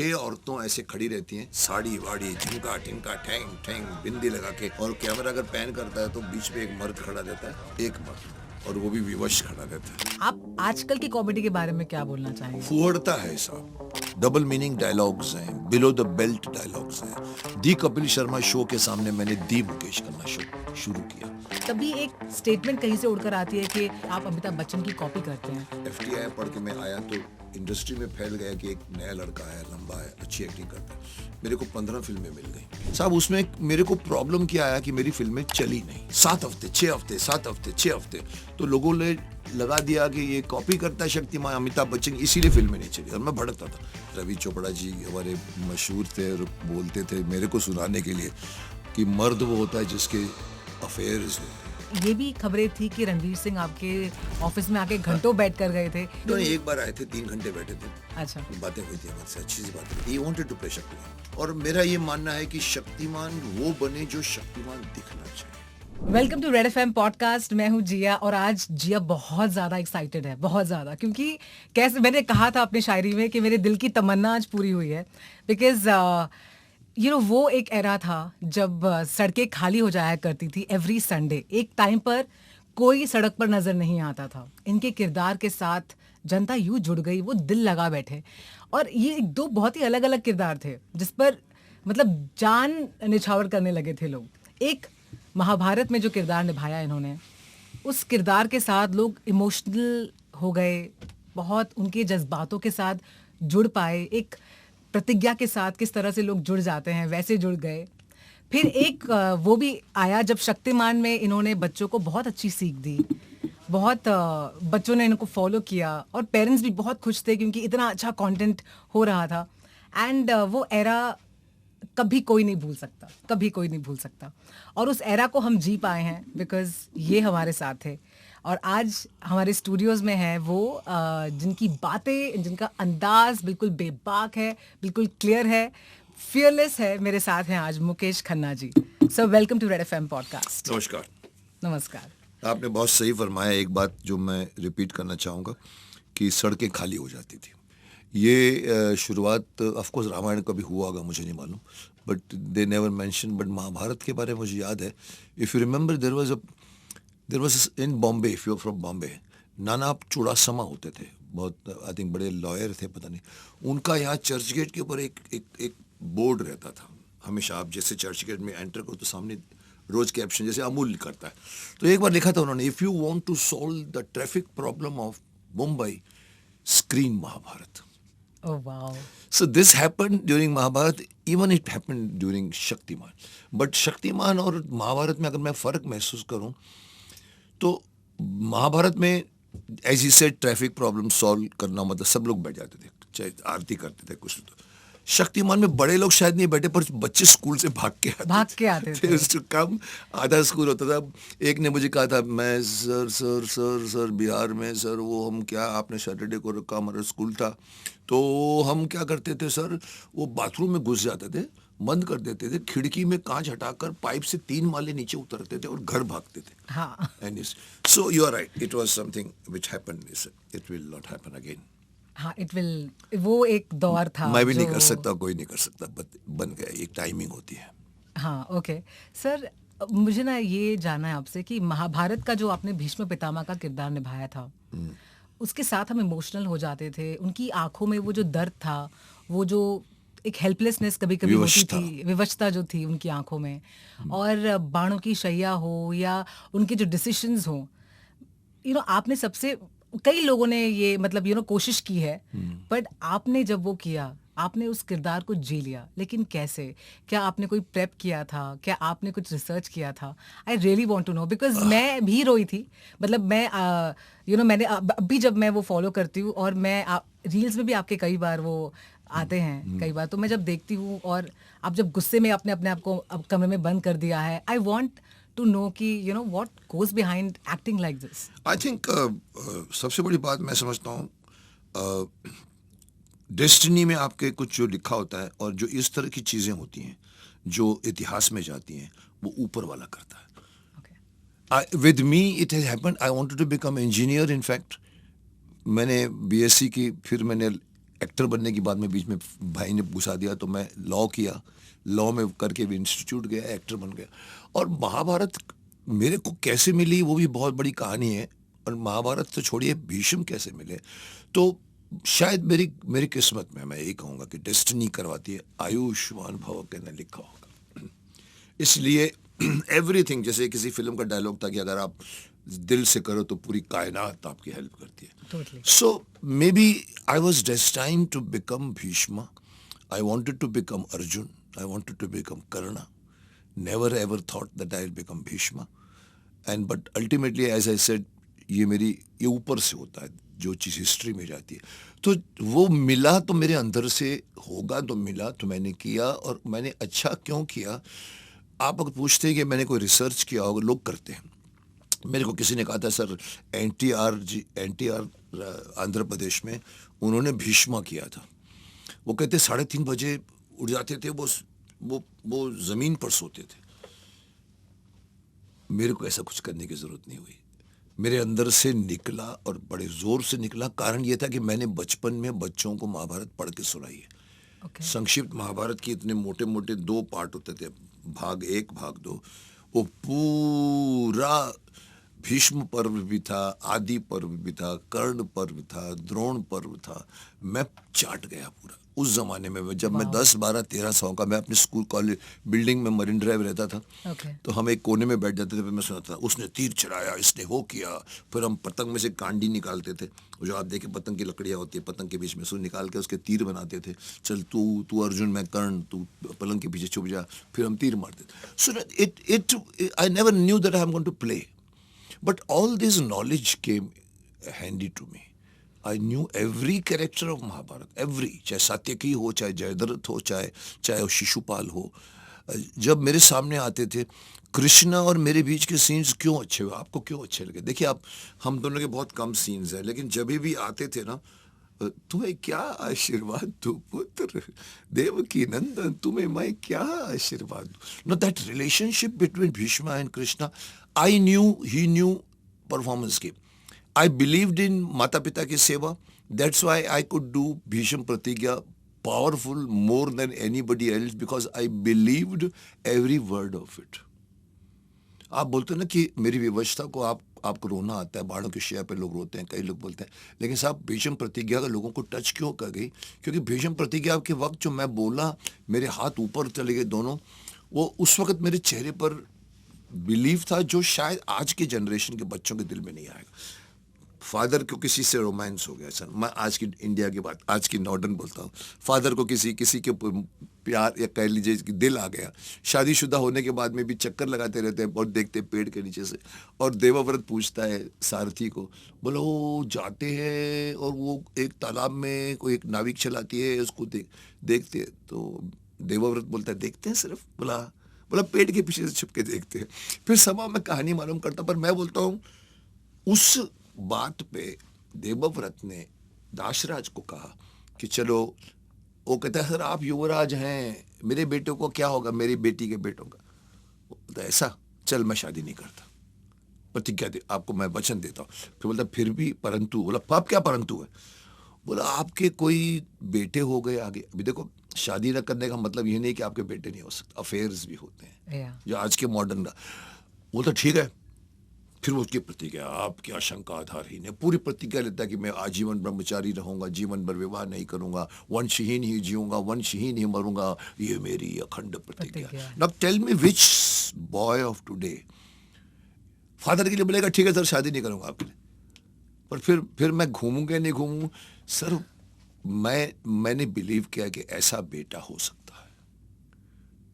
6 औरतों ऐसे खड़ी रहती हैं, साड़ी वाड़ी झुमका टिमका ठैंग ठैंग बिंदी लगा के, और कैमरा अगर पैन करता है तो बीच में एक मर्द खड़ा रहता है, एक मर्द, और वो भी विवश खड़ा रहता है। आप आजकल की कॉमेडी के बारे में क्या बोलना चाहेंगे? फुहड़ता है साहब, डबल मीनिंग डायलॉग्स हैं, बिलो द बेल्ट डायलॉग्स हैं। दी कपिल शर्मा शो के सामने मैंने दी मुकेश खन्ना शो शुरू किया। तभी एक स्टेटमेंट कहीं से उड़कर आती है कि आप अमिताभ बच्चन की कॉपी करते हैं। FTI पढ़ के मैं आया तो इंडस्ट्री में फैल गया कि एक नया लड़का है, लंबा है, अच्छी एक्टिंग करता है। मेरे को 15 फिल्में मिल गई साहब। उसमें मेरे को प्रॉब्लम क्या आया कि मेरी फिल्में चली नहीं। 7 हफ्ते 6 हफ्ते 7 हफ्ते 6 हफ्ते, तो लोगों ने लगा दिया कि ये कॉपी करता है शक्तिमान अमिताभ बच्चन, इसीलिए फिल्में नहीं चली। और मैं भड़कता था। रवि चोपड़ा जी हमारे मशहूर थे और बोलते थे मेरे को सुनाने के लिए कि मर्द वो होता है जिसके अफेयर्स हो। ये भी खबरें थी कि रणवीर सिंह आपके ऑफिस में आके घंटों बैठ कर गए थे। तो एक बार आए थे, 3 घंटे बैठे थे। अच्छा। बातें हुई थी हमारे से, अच्छी सी बात हुई थी। He wanted to play Shaktimaan, और मेरा ये मानना है कि शक्तिमान वो बने जो शक्तिमान दिखना चाहिए। Welcome to Red FM podcast. मैं हूँ जिया, और आज जिया बहुत ज़्यादा एक्साइटेड है, बहुत ज़्यादा, क्योंकि कैसे मैंने कहा था अपनी शायरी में कि मेरे दिल की तमन्ना आज पूरी हुई है। बिकॉज वो एक एरा था जब सड़कें खाली हो जाया करती थी एवरी संडे। एक टाइम पर कोई सड़क पर नज़र नहीं आता था। इनके किरदार के साथ जनता यूँ जुड़ गई, वो दिल लगा बैठे। और ये 2 बहुत ही अलग अलग किरदार थे जिस पर मतलब जान निछावर करने लगे थे लोग। एक महाभारत में जो किरदार निभाया इन्होंने, उस किरदार के साथ लोग इमोशनल हो गए, बहुत उनके जज्बातों के साथ जुड़ पाए। एक प्रतिज्ञा के साथ किस तरह से लोग जुड़ जाते हैं वैसे जुड़ गए। फिर एक वो भी आया जब शक्तिमान में इन्होंने बच्चों को बहुत अच्छी सीख दी। बहुत बच्चों ने इनको फॉलो किया, और पेरेंट्स भी बहुत खुश थे क्योंकि इतना अच्छा कंटेंट हो रहा था। एंड वो एरा कभी कोई नहीं भूल सकता, कभी कोई नहीं भूल सकता। और उस एरा को हम जी पाए हैं बिकॉज ये हमारे साथ थे। और आज हमारे स्टूडियोज़ में है वो जिनकी बातें, जिनका अंदाज बिल्कुल बेबाक है, बिल्कुल क्लियर है, फियरलेस है। मेरे साथ हैं आज Mukesh Khanna ji. So welcome to Red FM podcast. नमस्कार। नमस्कार। आपने बहुत सही फरमाया। एक बात जो मैं रिपीट करना चाहूँगा कि सड़कें खाली हो जाती थी। ये शुरुआत ऑफ कोर्स रामायण का भी हुआ होगा, मुझे नहीं मालूम, but they never mention. But Mahabharat के बारे में मुझे याद है। If you remember there was in Bombay, if you are from Bombay, Nana Chudasama होते थे, बहुत आई थिंक बड़े लॉयर थे, पता नहीं। उनका यहाँ चर्च गेट के ऊपर एक बोर्ड रहता था हमेशा। आप जैसे चर्च गेट में एंटर करो तो सामने रोज कैप्शन जैसे अमूल करता है, तो एक बार लिखा था उन्होंने, if you want to solve the traffic problem of Mumbai, screen Mahabharat. Oh wow. So this happened during Mahabharat, even it happened during Shaktiman. But Shaktiman और महाभारत में अगर मैं फ़र्क महसूस करूं तो महाभारत में as he said traffic problem solve करना मतलब सब लोग बैठ जाते थे, चाहे आरती करते थे कुछ। तो शक्तिमान में बड़े लोग शायद नहीं बैठे, पर बच्चे स्कूल से भाग के आते थे। कम आधा स्कूल होता था। एक ने मुझे कहा था, मैं सर बिहार में सर वो हम क्या आपने सैटरडे को रखा, हमारा स्कूल था तो हम क्या करते थे सर, वो बाथरूम में घुस जाते थे, बंद कर देते थे, खिड़की में कांच हटाकर पाइप से 3 माले नीचे उतरते थे और घर भागते थे। हाँ। So you are right, it was something which happened, it will not happen again. हाँ, वो एक दौर था। मैं भी नहीं कर सकता, कोई नहीं कर सकता, बन गया, एक टाइमिंग होती है। हाँ, ओके सर, मुझे ना ये जानना है आपसे कि महाभारत का जो आपने भीष्म पितामह का किरदार निभाया था, उसके साथ हम इमोशनल हो जाते थे। उनकी आंखों में वो जो दर्द था, वो जो एक हेल्पलेसनेस कभी कभी होती थी, विवशता जो थी उनकी आंखों में, और बाणों की शैया हो या उनके जो डिसीजंस हो, आपने सबसे, कई लोगों ने ये मतलब कोशिश की है, बट आपने जब वो किया, आपने उस किरदार को जी लिया। लेकिन कैसे? क्या आपने कोई प्रेप किया था? क्या आपने कुछ रिसर्च किया था? I really want to know, because मैं भी रोई थी। मतलब मैं मैंने अभी जब मैं वो फॉलो करती हूँ, और मैं रील्स में भी आपके कई बार वो आते हैं कई बार, तो मैं जब देखती हूँ और आप जब गुस्से में अपने आप को कमरे में बंद कर दिया है, आई वॉन्ट to know कि what goes behind acting like this. I think सबसे बड़ी बात मैं समझता हूँ, डेस्टिनी में आपके कुछ जो लिखा होता है और जो इस तरह की चीज़ें होती हैं जो इतिहास में जाती हैं, वो ऊपर वाला करता है। With me it has happened. I wanted to become engineer. In fact, मैंने BSc की, फिर मैंने एक्टर बनने की बाद में बीच में भाई ने घुसा दिया, तो मैं लॉ किया, लॉ में करके भी इंस्टीट्यूट गया, एक्टर बन गया। और महाभारत मेरे को कैसे मिली वो भी बहुत बड़ी कहानी है। और महाभारत तो छोड़िए, भीष्म कैसे मिले, तो शायद मेरी मेरी किस्मत में, मैं यही कहूँगा कि डेस्टिनी करवाती है, आयुष्मान भव कहने लिखा होगा। इसलिए एवरीथिंग, जैसे किसी फिल्म का डायलॉग था कि अगर आप दिल से करो तो पूरी कायनात आपकी हेल्प करती है। Totally. So maybe I was destined to become Bhishma. I wanted to become Arjun. I wanted to become Karna. Never ever thought that I'll become Bhishma. And but ultimately, as I said, ये ऊपर से होता है, जो चीज़ history में जाती है। तो वो मिला तो मेरे अंदर से, होगा तो मिला, तो मैंने किया। और मैंने अच्छा क्यों किया, आप अगर पूछते हैं कि मैंने कोई रिसर्च किया होगा, लोग करते हैं। मेरे को किसी ने कहा था, सर एनटीआर आंध्र प्रदेश में उन्होंने भीष्मा किया था। वो कहते 3:30 बजे उठ जाते थे, वो ज़मीन पर सोते थे। मेरे को ऐसा कुछ करने की ज़रूरत नहीं हुई, मेरे अंदर से निकला और बड़े ज़ोर से निकला। कारण ये था कि मैंने बचपन में बच्चों को महाभारत पढ़ के सुनाई है। Okay. संक्षिप्त महाभारत के इतने मोटे मोटे 2 पार्ट होते थे, भाग 1 भाग 2। वो पूरा भीष्म पर्व भी था, आदि पर्व भी था, कर्ण पर्व था, द्रोण पर्व था। मैं चाट गया पूरा। उस ज़माने में जब मैं 10, 12, 13 साल का, मैं अपने स्कूल कॉलेज बिल्डिंग में मरीन ड्राइव रहता था। Okay. तो हम एक कोने में बैठ जाते थे, फिर मैं सुनाता था, उसने तीर चलाया, इसने वो किया। फिर हम पतंग में से कांडी निकालते थे, जो आप देखें पतंग की लकड़ियाँ होती है, पतंग के बीच में से निकाल के उसके तीर बनाते थे। चल तू अर्जुन, मैं कर्ण, तू पलंग के पीछे छुप जा, फिर हम तीर मारते थे। So I never knew that I am going to play, but all this knowledge came handy to me. I knew every character of Mahabharata, every, चाहे सात्यकी हो, चाहे जयद्रथ हो, चाहे वो शिशुपाल हो। जब मेरे सामने आते थे, कृष्णा और मेरे बीच के सीन्स क्यों अच्छे हुए, आपको क्यों अच्छे लगे? देखिए, आप, हम दोनों के बहुत कम सीन्स हैं, लेकिन जब भी आते थे ना, तुम्हें क्या आशीर्वाद दूं पुत्र, देवकी नंदन, तुम्हें मैं क्या आशीर्वाद दूं। No, that relationship between Bhishma and Krishna, I knew, he knew performance की। आई बिलीव्ड इन माता पिता की सेवा, that's why I could do Bhishma प्रतिज्ञा powerful more than anybody else, because I believed every word of it. आप बोलते हैं ना कि मेरी व्यवस्था को आपको रोना आता है, बाणों की शैया पे लोग रोते हैं, कई लोग बोलते हैं, लेकिन साहब भीष्म प्रतिज्ञा का लोगों को टच क्यों कर गई? क्योंकि भीष्म प्रतिज्ञा के वक्त जो मैं बोला, मेरे हाथ ऊपर चले गए दोनों, वो उस वक्त मेरे चेहरे पर बिलीव था, जो शायद आज के जनरेशन के बच्चों के दिल में नहीं आएगा। फादर को किसी से रोमांस हो गया, सर, मैं आज की इंडिया की बात, आज की मॉडर्न बोलता हूँ, फादर को किसी के प्यार, या कह लीजिए कि दिल आ गया। शादीशुदा होने के बाद में भी चक्कर लगाते रहते हैं और देखते पेड़ के नीचे से। और देवव्रत पूछता है सारथी को, बोलो वो जाते हैं और वो एक तालाब में कोई एक नाविक चलाती है, उसको देखते हैं। तो देवव्रत बोलता है, देखते हैं सिर्फ? बोला पेड़ के पीछे से छुप के देखते हैं। फिर समा में कहानी मालूम करता, पर मैं बोलता हूँ, उस बात पे देवव्रत ने दाशराज को कहा कि चलो, वो कहता है, सर आप युवराज हैं, मेरे बेटों को क्या होगा, मेरी बेटी के बेटों का? बोलता ऐसा, चल मैं शादी नहीं करता, प्रतिज्ञा दे, आपको मैं वचन देता हूँ। फिर बोलता फिर भी परंतु। बोला पाप क्या परंतु है? बोला आपके कोई बेटे हो गए आगे। अभी देखो, शादी न करने का मतलब ये नहीं कि आपके बेटे नहीं हो सकते, अफेयर्स भी होते हैं, जो आज के मॉडर्न का। बोलता ठीक है। फिर वो उसकी प्रतिज्ञा, आपकी आशंका आधारहीन है, पूरी प्रतिज्ञा लेता है कि मैं आजीवन ब्रह्मचारी रहूंगा, जीवन भर विवाह नहीं करूंगा, वंशहीन ही जीऊंगा, वंशहीन ही मरूंगा, ये मेरी अखंड प्रतिज्ञा। Now tell me which boy of today father के लिए बोलेगा ठीक है सर शादी नहीं करूंगा आपके लिए, पर फिर मैं घूमूंगा नहीं घूमूं सर? मैंने बिलीव किया कि ऐसा बेटा हो सकता है,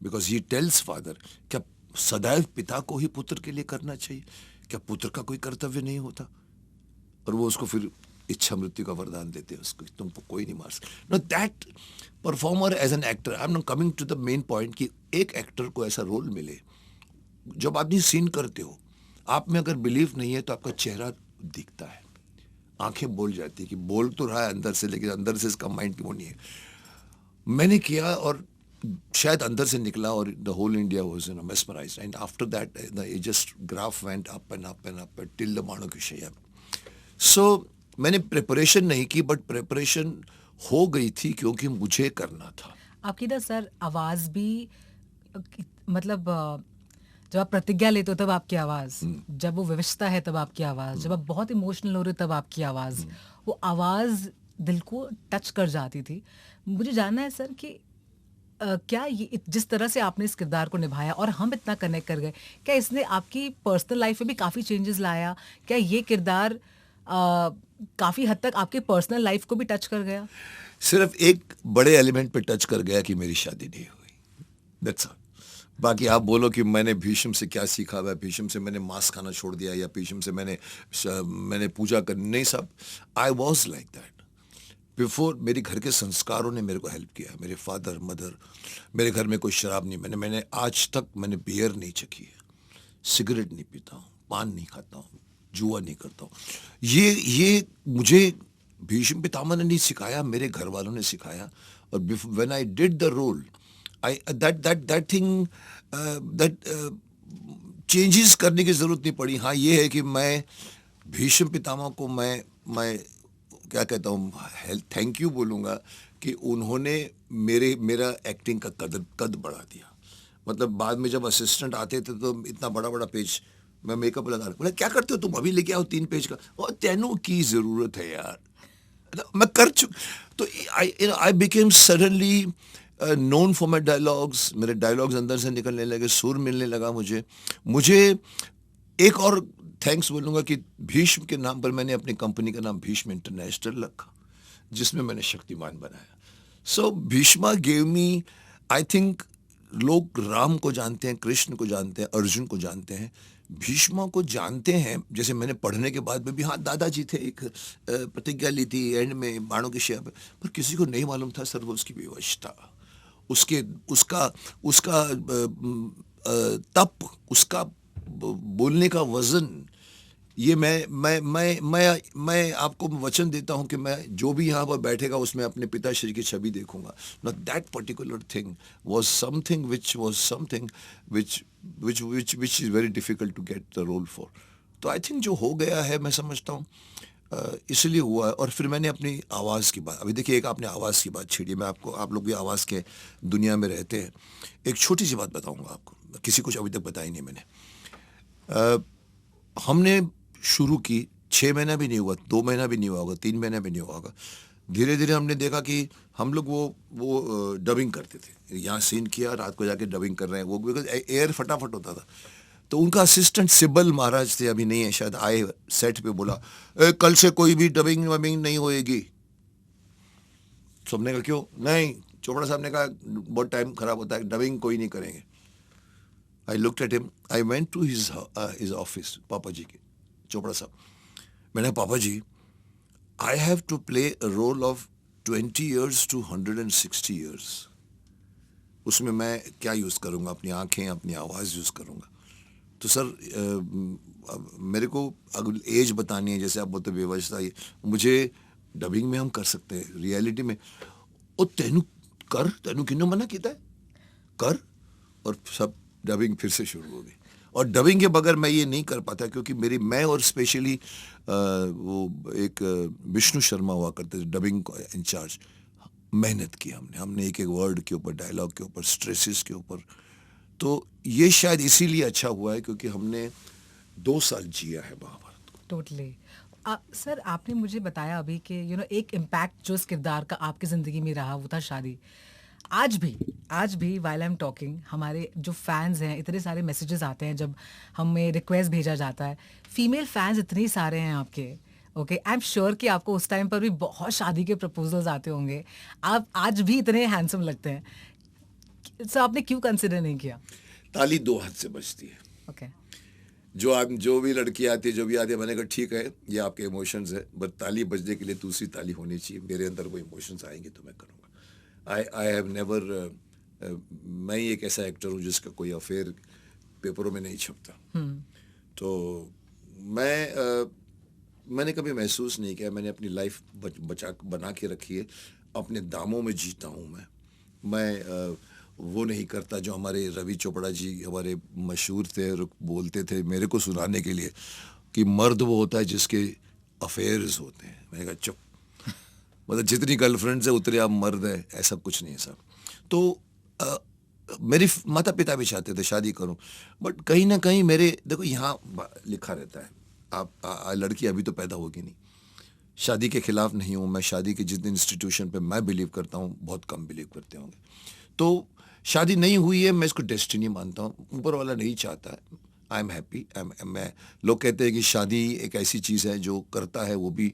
बिकॉज ही टेल्स फादर, क्या सदैव पिता को ही पुत्र के लिए करना चाहिए? क्या पुत्र का कोई कर्तव्य नहीं होता? और वो उसको फिर इच्छा मृत्यु का वरदान देते हैं उसको, तुमको कोई नहीं मार सकता। No, that performer as an actor, I am not coming to the main point, कि एक एक्टर को ऐसा रोल मिले, जब आदमी सीन करते हो, आप में अगर बिलीव नहीं है तो आपका चेहरा दिखता है, आंखें बोल जाती है कि बोल तो रहा है अंदर से, लेकिन अंदर से इसका माइंड क्यों नहीं है। मैंने किया और शायद अंदर से निकला, और the whole India was mesmerized, and after that the just graph went up and up and up till the बाणों की शैया। सो मैंने प्रिपरेशन नहीं की, बट प्रिपरेशन हो गई थी क्योंकि मुझे करना था। आपकी ना सर आवाज़ भी मतलब जब आप प्रतिज्ञा लेते हो तब आपकी आवाज़, जब वो विवशता है तब आपकी आवाज़, जब आप बहुत इमोशनल हो रहे हो तब आपकी आवाज़, वो आवाज़ दिल को टच कर जाती थी। मुझे जानना है सर कि क्या ये जिस तरह से आपने इस किरदार को निभाया और हम इतना कनेक्ट कर गए, क्या इसने आपकी पर्सनल लाइफ में भी काफ़ी चेंजेस लाया? क्या ये किरदार काफ़ी हद तक आपके पर्सनल लाइफ को भी टच कर गया? सिर्फ एक बड़े एलिमेंट पे टच कर गया कि मेरी शादी नहीं हुई, दैट्स ऑल। बाकी आप बोलो कि मैंने भीष्म से क्या सीखा हुआ है, भीष्म से मैंने मांस खाना छोड़ दिया या भीष्म से मैंने पूजा कर, नहीं साहब, I was like that before. मेरे घर के संस्कारों ने मेरे को हेल्प किया, मेरे फादर मदर। मेरे घर में कोई शराब नहीं, मैंने आज तक मैंने बियर नहीं चखी है, सिगरेट नहीं पीता हूँ, पान नहीं खाता हूँ, जुआ नहीं करता हूँ। ये मुझे भीष्म पितामह ने नहीं सिखाया, मेरे घर वालों ने सिखाया। और when I did the role, I that thing that changes करने की ज़रूरत नहीं पड़ी। हाँ, ये है कि मैं भीष्म पितामह को मैं क्या कहता हूँ, थैंक यू बोलूँगा कि उन्होंने मेरा एक्टिंग का कद बढ़ा दिया। मतलब बाद में जब असिस्टेंट आते थे तो इतना बड़ा बड़ा पेज मैं मेकअप लगा, बोला क्या करते हो तुम, अभी लेके आओ 3 पेज का। और तेनों की ज़रूरत है यार, मैं कर चुक। तो I became suddenly known for my dialogues. मेरे डायलॉग्स अंदर से निकलने लगे, सुर मिलने लगा मुझे एक और थैंक्स बोलूँगा कि भीष्म के नाम पर मैंने अपनी कंपनी का नाम भीष्म इंटरनेशनल रखा, जिसमें मैंने शक्तिमान बनाया। So Bhishma gave me, I think लोग राम को जानते हैं, कृष्ण को जानते हैं, अर्जुन को जानते हैं, भीष्मा को जानते हैं। जैसे मैंने पढ़ने के बाद में भी, हाँ दादाजी थे, एक प्रतिज्ञा ली थी एंड में बाणों की शेप, पर किसी को नहीं मालूम था सर वो उसकी विवशता, उसका तप, उसका बोलने का वजन। ये मैं आपको वचन देता हूं कि मैं जो भी यहाँ पर बैठेगा उसमें अपने पिताश्री की छवि देखूंगा। Now that particular thing was something which is very difficult to get the role for. तो आई थिंक जो हो गया है, मैं समझता हूँ इसलिए हुआ है। और फिर मैंने अपनी आवाज़ की बात, अभी देखिए, एक आपने आवाज़ की बात छेड़ी, मैं आपको, आप लोग भी आवाज़ के दुनिया में रहते हैं, एक छोटी सी बात बताऊंगा आपको, किसी कुछ अभी तक बताई नहीं मैंने। हमने शुरू की, 6 महीना भी नहीं हुआ, 2 महीना भी नहीं हुआ होगा, 3 महीना भी नहीं हुआ होगा, धीरे धीरे हमने देखा कि हम लोग वो डबिंग करते थे, यहाँ सीन किया, रात को जाके डबिंग कर रहे हैं, वो बिकॉज एयर फटाफट होता था। तो उनका असिस्टेंट सिब्बल महाराज थे, अभी नहीं है शायद, आए सेट पे, बोला कल से कोई भी डबिंग वबिंग नहीं होएगी। सबने कहा क्यों नहीं, चोपड़ा साहब ने कहा बहुत टाइम खराब होता है, डबिंग कोई नहीं करेंगे। I looked at him, I went to his office, पापा जी के, चोपड़ा साहब। मैंने कहा पापा जी, I have to play a role of 20 years to 160 years, उसमें मैं क्या यूज़ करूँगा, अपनी आंखें, अपनी आवाज़ यूज़ करूँगा। तो सर मेरे को अगर एज बतानी है, जैसे आप बोलते बेवजह, ये मुझे डबिंग में हम कर सकते हैं, रियलिटी में ओ तेनू किन्नू मना किया है कर, और सब डबिंग फिर से शुरू हो गई। और डबिंग के बगैर मैं ये नहीं कर पाता, क्योंकि मैं और स्पेशली वो एक विष्णु शर्मा हुआ करते थे डबिंग इंचार्ज, मेहनत की हमने एक एक वर्ड के ऊपर, डायलॉग के ऊपर, स्ट्रेसेस के ऊपर। तो ये शायद इसीलिए अच्छा हुआ है क्योंकि हमने 2 साल जिया है महाभारत को। टोटली। सर आपने मुझे बताया अभी कि एक इम्पैक्ट जो इस किरदार का आपकी ज़िंदगी में रहा वो था शादी। आज भी व्हाइल आई एम टॉकिंग, हमारे जो फैंस हैं, इतने सारे मैसेजेस आते हैं जब हमें रिक्वेस्ट भेजा जाता है, फीमेल फैंस इतने सारे हैं आपके। ओके, आई एम श्योर कि आपको उस टाइम पर भी बहुत शादी के प्रपोजल्स आते होंगे, आप आज भी इतने हैंडसम लगते हैं, सर आपने क्यों कंसिडर नहीं किया? ताली 2 हाथ से बजती है। ओके, जो भी लड़की आती है, जो भी आती है, मैंने कहा ठीक है ये आपके इमोशंस है, बट ताली बजने के लिए दूसरी ताली होनी चाहिए। मेरे अंदर वो इमोशंस आएंगे तो मैं करूँगा। आई हैव नेवर, मैं ही एक ऐसा एक्टर हूँ जिसका कोई अफेयर पेपरों में नहीं छपता। तो मैंने कभी महसूस नहीं किया, मैंने अपनी लाइफ बना के रखी है, अपने दामों में जीता हूँ मैं वो नहीं करता जो हमारे रवि चोपड़ा जी हमारे मशहूर थे, बोलते थे मेरे को सुनाने के लिए कि मर्द वो होता है जिसके अफेयर्स होते हैं। मैंने कहा चुप, मतलब जितनी गर्लफ्रेंड है उतने आप मर्द है, ऐसा कुछ नहीं है साहब। तो मेरे माता पिता भी चाहते थे शादी करूं, बट कहीं ना कहीं मेरे देखो यहाँ लिखा रहता है, आप लड़की अभी तो पैदा होगी नहीं। शादी के खिलाफ नहीं हूँ मैं, शादी के जितने इंस्टीट्यूशन पे मैं बिलीव करता हूँ बहुत कम बिलीव करते होंगे। तो शादी नहीं हुई है, मैं इसको डेस्टिनी मानता हूँ, ऊपर वाला नहीं चाहता है। I am happy. मैं लोग कहते हैं कि शादी एक ऐसी चीज़ है जो करता है वो भी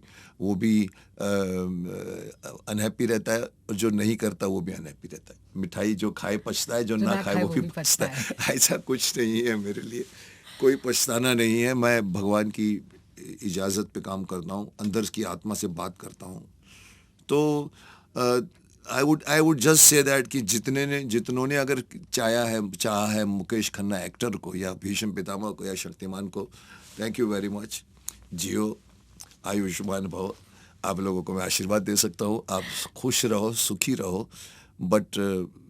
अनहैप्पी रहता है, और जो नहीं करता वो भी अनहैप्पी रहता है। मिठाई जो खाए पछता है, जो जो ना ना खाए खाए वो वो भी भी पछता पछता है। है। ऐसा कुछ नहीं है मेरे लिए, कोई पछताना नहीं है। मैं भगवान की इजाज़त पे काम करता हूँ, अंदर की आत्मा से बात करता हूँ। तो I would just say that कि जितनों ने अगर चाहा है मुकेश खन्ना एक्टर को, या भीष्म पितामह को, या शक्तिमान को, थैंक यू वेरी मच। जियो, आयुष्मान भव। आप लोगों को मैं आशीर्वाद दे सकता हूँ, आप खुश रहो, सुखी रहो, बट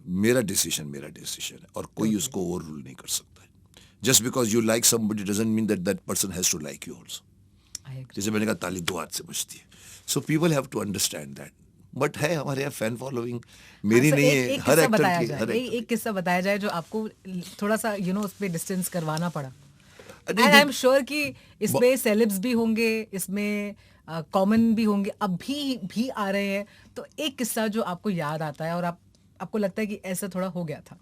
मेरा डिसीजन है, और कोई टोटली, उसको ओवर रूल नहीं कर सकता है। Just because you like somebody doesn't mean that that person has to like you also. I agree. जैसे मैंने कहा, ताली दो हाथ से बजती है। So people have to understand that. But है हमारे यहाँ फैन फॉलोइंग, हाँ, मेरी सो नहीं एक है, एक हर किस्सा एक्टर बताया की, जाए, हर एक्टर एक किस्सा बताया जाए जो आपको थोड़ा सा उस पे डिस्टेंस करवाना पड़ा। नहीं एंड आई एम देख। श्योर कि इसमें सेलेब्स भी होंगे, इसमें कॉमन भी होंगे, अभी भी आ रहे हैं। तो एक किस्सा जो आपको याद आता है और आपको लगता है कि ऐसा थोड़ा हो गया था।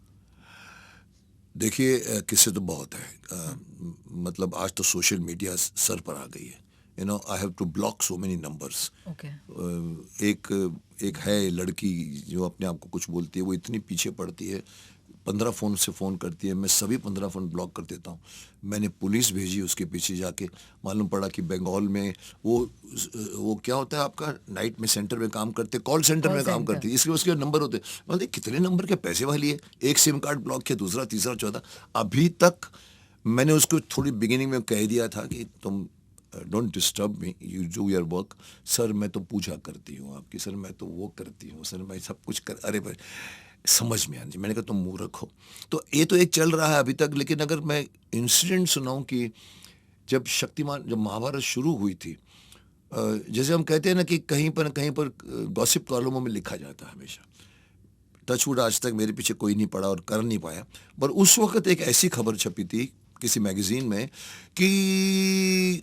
देखिए, किस्से तो बहुत है। मतलब आज तो सोशल मीडिया सर पर आ गई है। I have to block so many numbers. Okay. एक एक है लड़की जो अपने आप को कुछ बोलती है, वो इतनी पीछे पड़ती है, 15 फ़ोन से फ़ोन करती है, मैं सभी 15 फ़ोन ब्लॉक कर देता हूँ। मैंने पुलिस भेजी उसके पीछे जाके, मालूम पड़ा कि बंगाल में वो क्या होता है आपका, नाइट में सेंटर में काम करते, कॉल सेंटर कॉल में काम सेंटर। करती है, इसलिए उसके नंबर होते। मतलब कितने नंबर के पैसे वाली है, एक सिम कार्ड ब्लॉक किया, दूसरा, तीसरा, चौथा। अभी तक मैंने उसको थोड़ी बिगिनिंग में कह दिया था कि तुम don't disturb me, you do your work. Sir मैं तो पूजा करती हूँ आपकी, सर मैं तो वो करती हूँ, सर मैं सब कुछ कर, अरे भाई समझ में आनी। मैंने कहा तुम मुंह रखो। तो ये तो एक चल रहा है अभी तक। लेकिन अगर मैं इंसिडेंट सुनाऊं कि जब महाभारत शुरू हुई थी, जैसे हम कहते हैं ना कि कहीं पर गॉसिप कॉलमों में लिखा जाता है हमेशा। टचवुड आज तक मेरे पीछे कोई नहीं पड़ा और कर नहीं पाया, पर उस वक्त एक ऐसी खबर छपी थी किसी मैगजीन में कि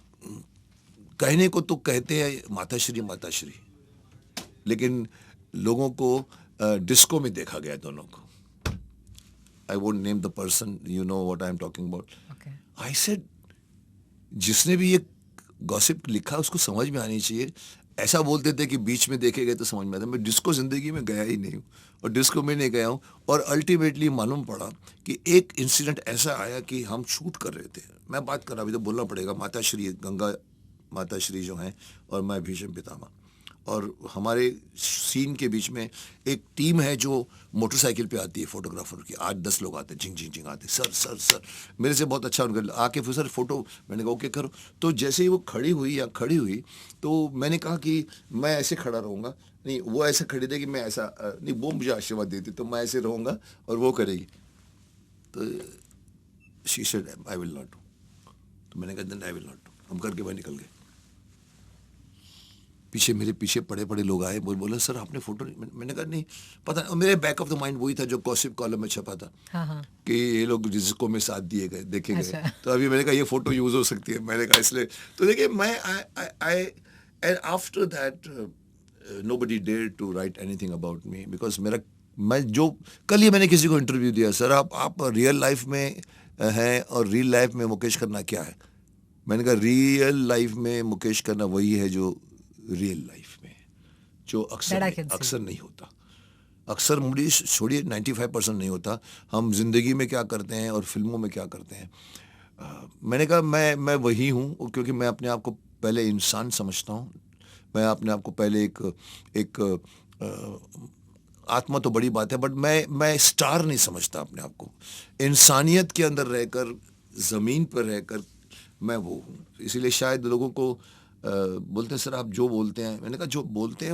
कहने को तो कहते हैं माताश्री, लेकिन लोगों को डिस्को में देखा गया दोनों को। I won't name the person, you know what I am talking about. Okay. I said, जिसने भी ये गॉसिप लिखा उसको समझ में आनी चाहिए। ऐसा बोलते थे कि बीच में देखे गए तो समझ में आता। मैं डिस्को ज़िंदगी में गया ही नहीं हूँ, और डिस्को में नहीं गया हूँ। और अल्टीमेटली मालूम पड़ा कि एक इंसिडेंट ऐसा आया कि हम शूट कर रहे थे, मैं बात कर रहा, अभी तो बोलना पड़ेगा, माताश्री गंगा माताश्री जो हैं, और मैं भीष्म पितामह, और हमारे सीन के बीच में एक टीम है जो मोटरसाइकिल पे आती है, फोटोग्राफर की, 8-10 लोग आते हैं, झिंग झिंग झिंग आते हैं, सर सर सर। मेरे से बहुत अच्छा उनका आके फिर सर फोटो, मैंने कहा ओके करो। तो जैसे ही वो खड़ी हुई तो मैंने कहा कि मैं ऐसे खड़ा रहूँगा, नहीं वो ऐसे खड़ी थी कि मैं ऐसा नहीं, वो मुझे आशीर्वाद देती तो मैं ऐसे रहूँगा और वो करेगी। तो she said I will not do. तो मैंने कहा then I will not do. हम करके वह निकल गए। मेरे पीछे पड़े लोग आए, बोले सर आपने फोटो नहीं। मैंने कहा नहीं पता नहीं। और मेरे बैक ऑफ द माइंड वही था जो गॉसिप कॉलम में छपा था, हाँ हाँ। कि ये लोग डिस्को में साथ दिए गए, देखे गए। अच्छा। तो अभी मैंने कहा ये फोटो यूज हो सकती है, मैंने कहा इसलिए। तो देखिए मैं I and after that nobody dare to write anything about me, because मैं जो कल ही मैंने किसी को इंटरव्यू दिया, सर आप रियल लाइफ में हैं और रियल लाइफ में मुकेश खन्ना क्या है। मैंने कहा रियल लाइफ में मुकेश खन्ना वही है जो रियल लाइफ में, जो That I can see. अक्सर नहीं होता। अक्सर मूडी छोड़िए 95% नहीं होता। हम जिंदगी में क्या करते हैं और फिल्मों में क्या करते हैं। मैंने कहा मैं वही हूँ, क्योंकि मैं अपने आप को पहले इंसान समझता हूँ। मैं अपने आप को पहले एक आत्मा तो बड़ी बात है, बट मैं स्टार नहीं समझता अपने आप को। इंसानियत के अंदर रहकर, ज़मीन पर रहकर मैं वो हूँ। इसीलिए शायद लोगों को बोलते हैं सर आप जो बोलते हैं। मैंने कहा जो बोलते हैं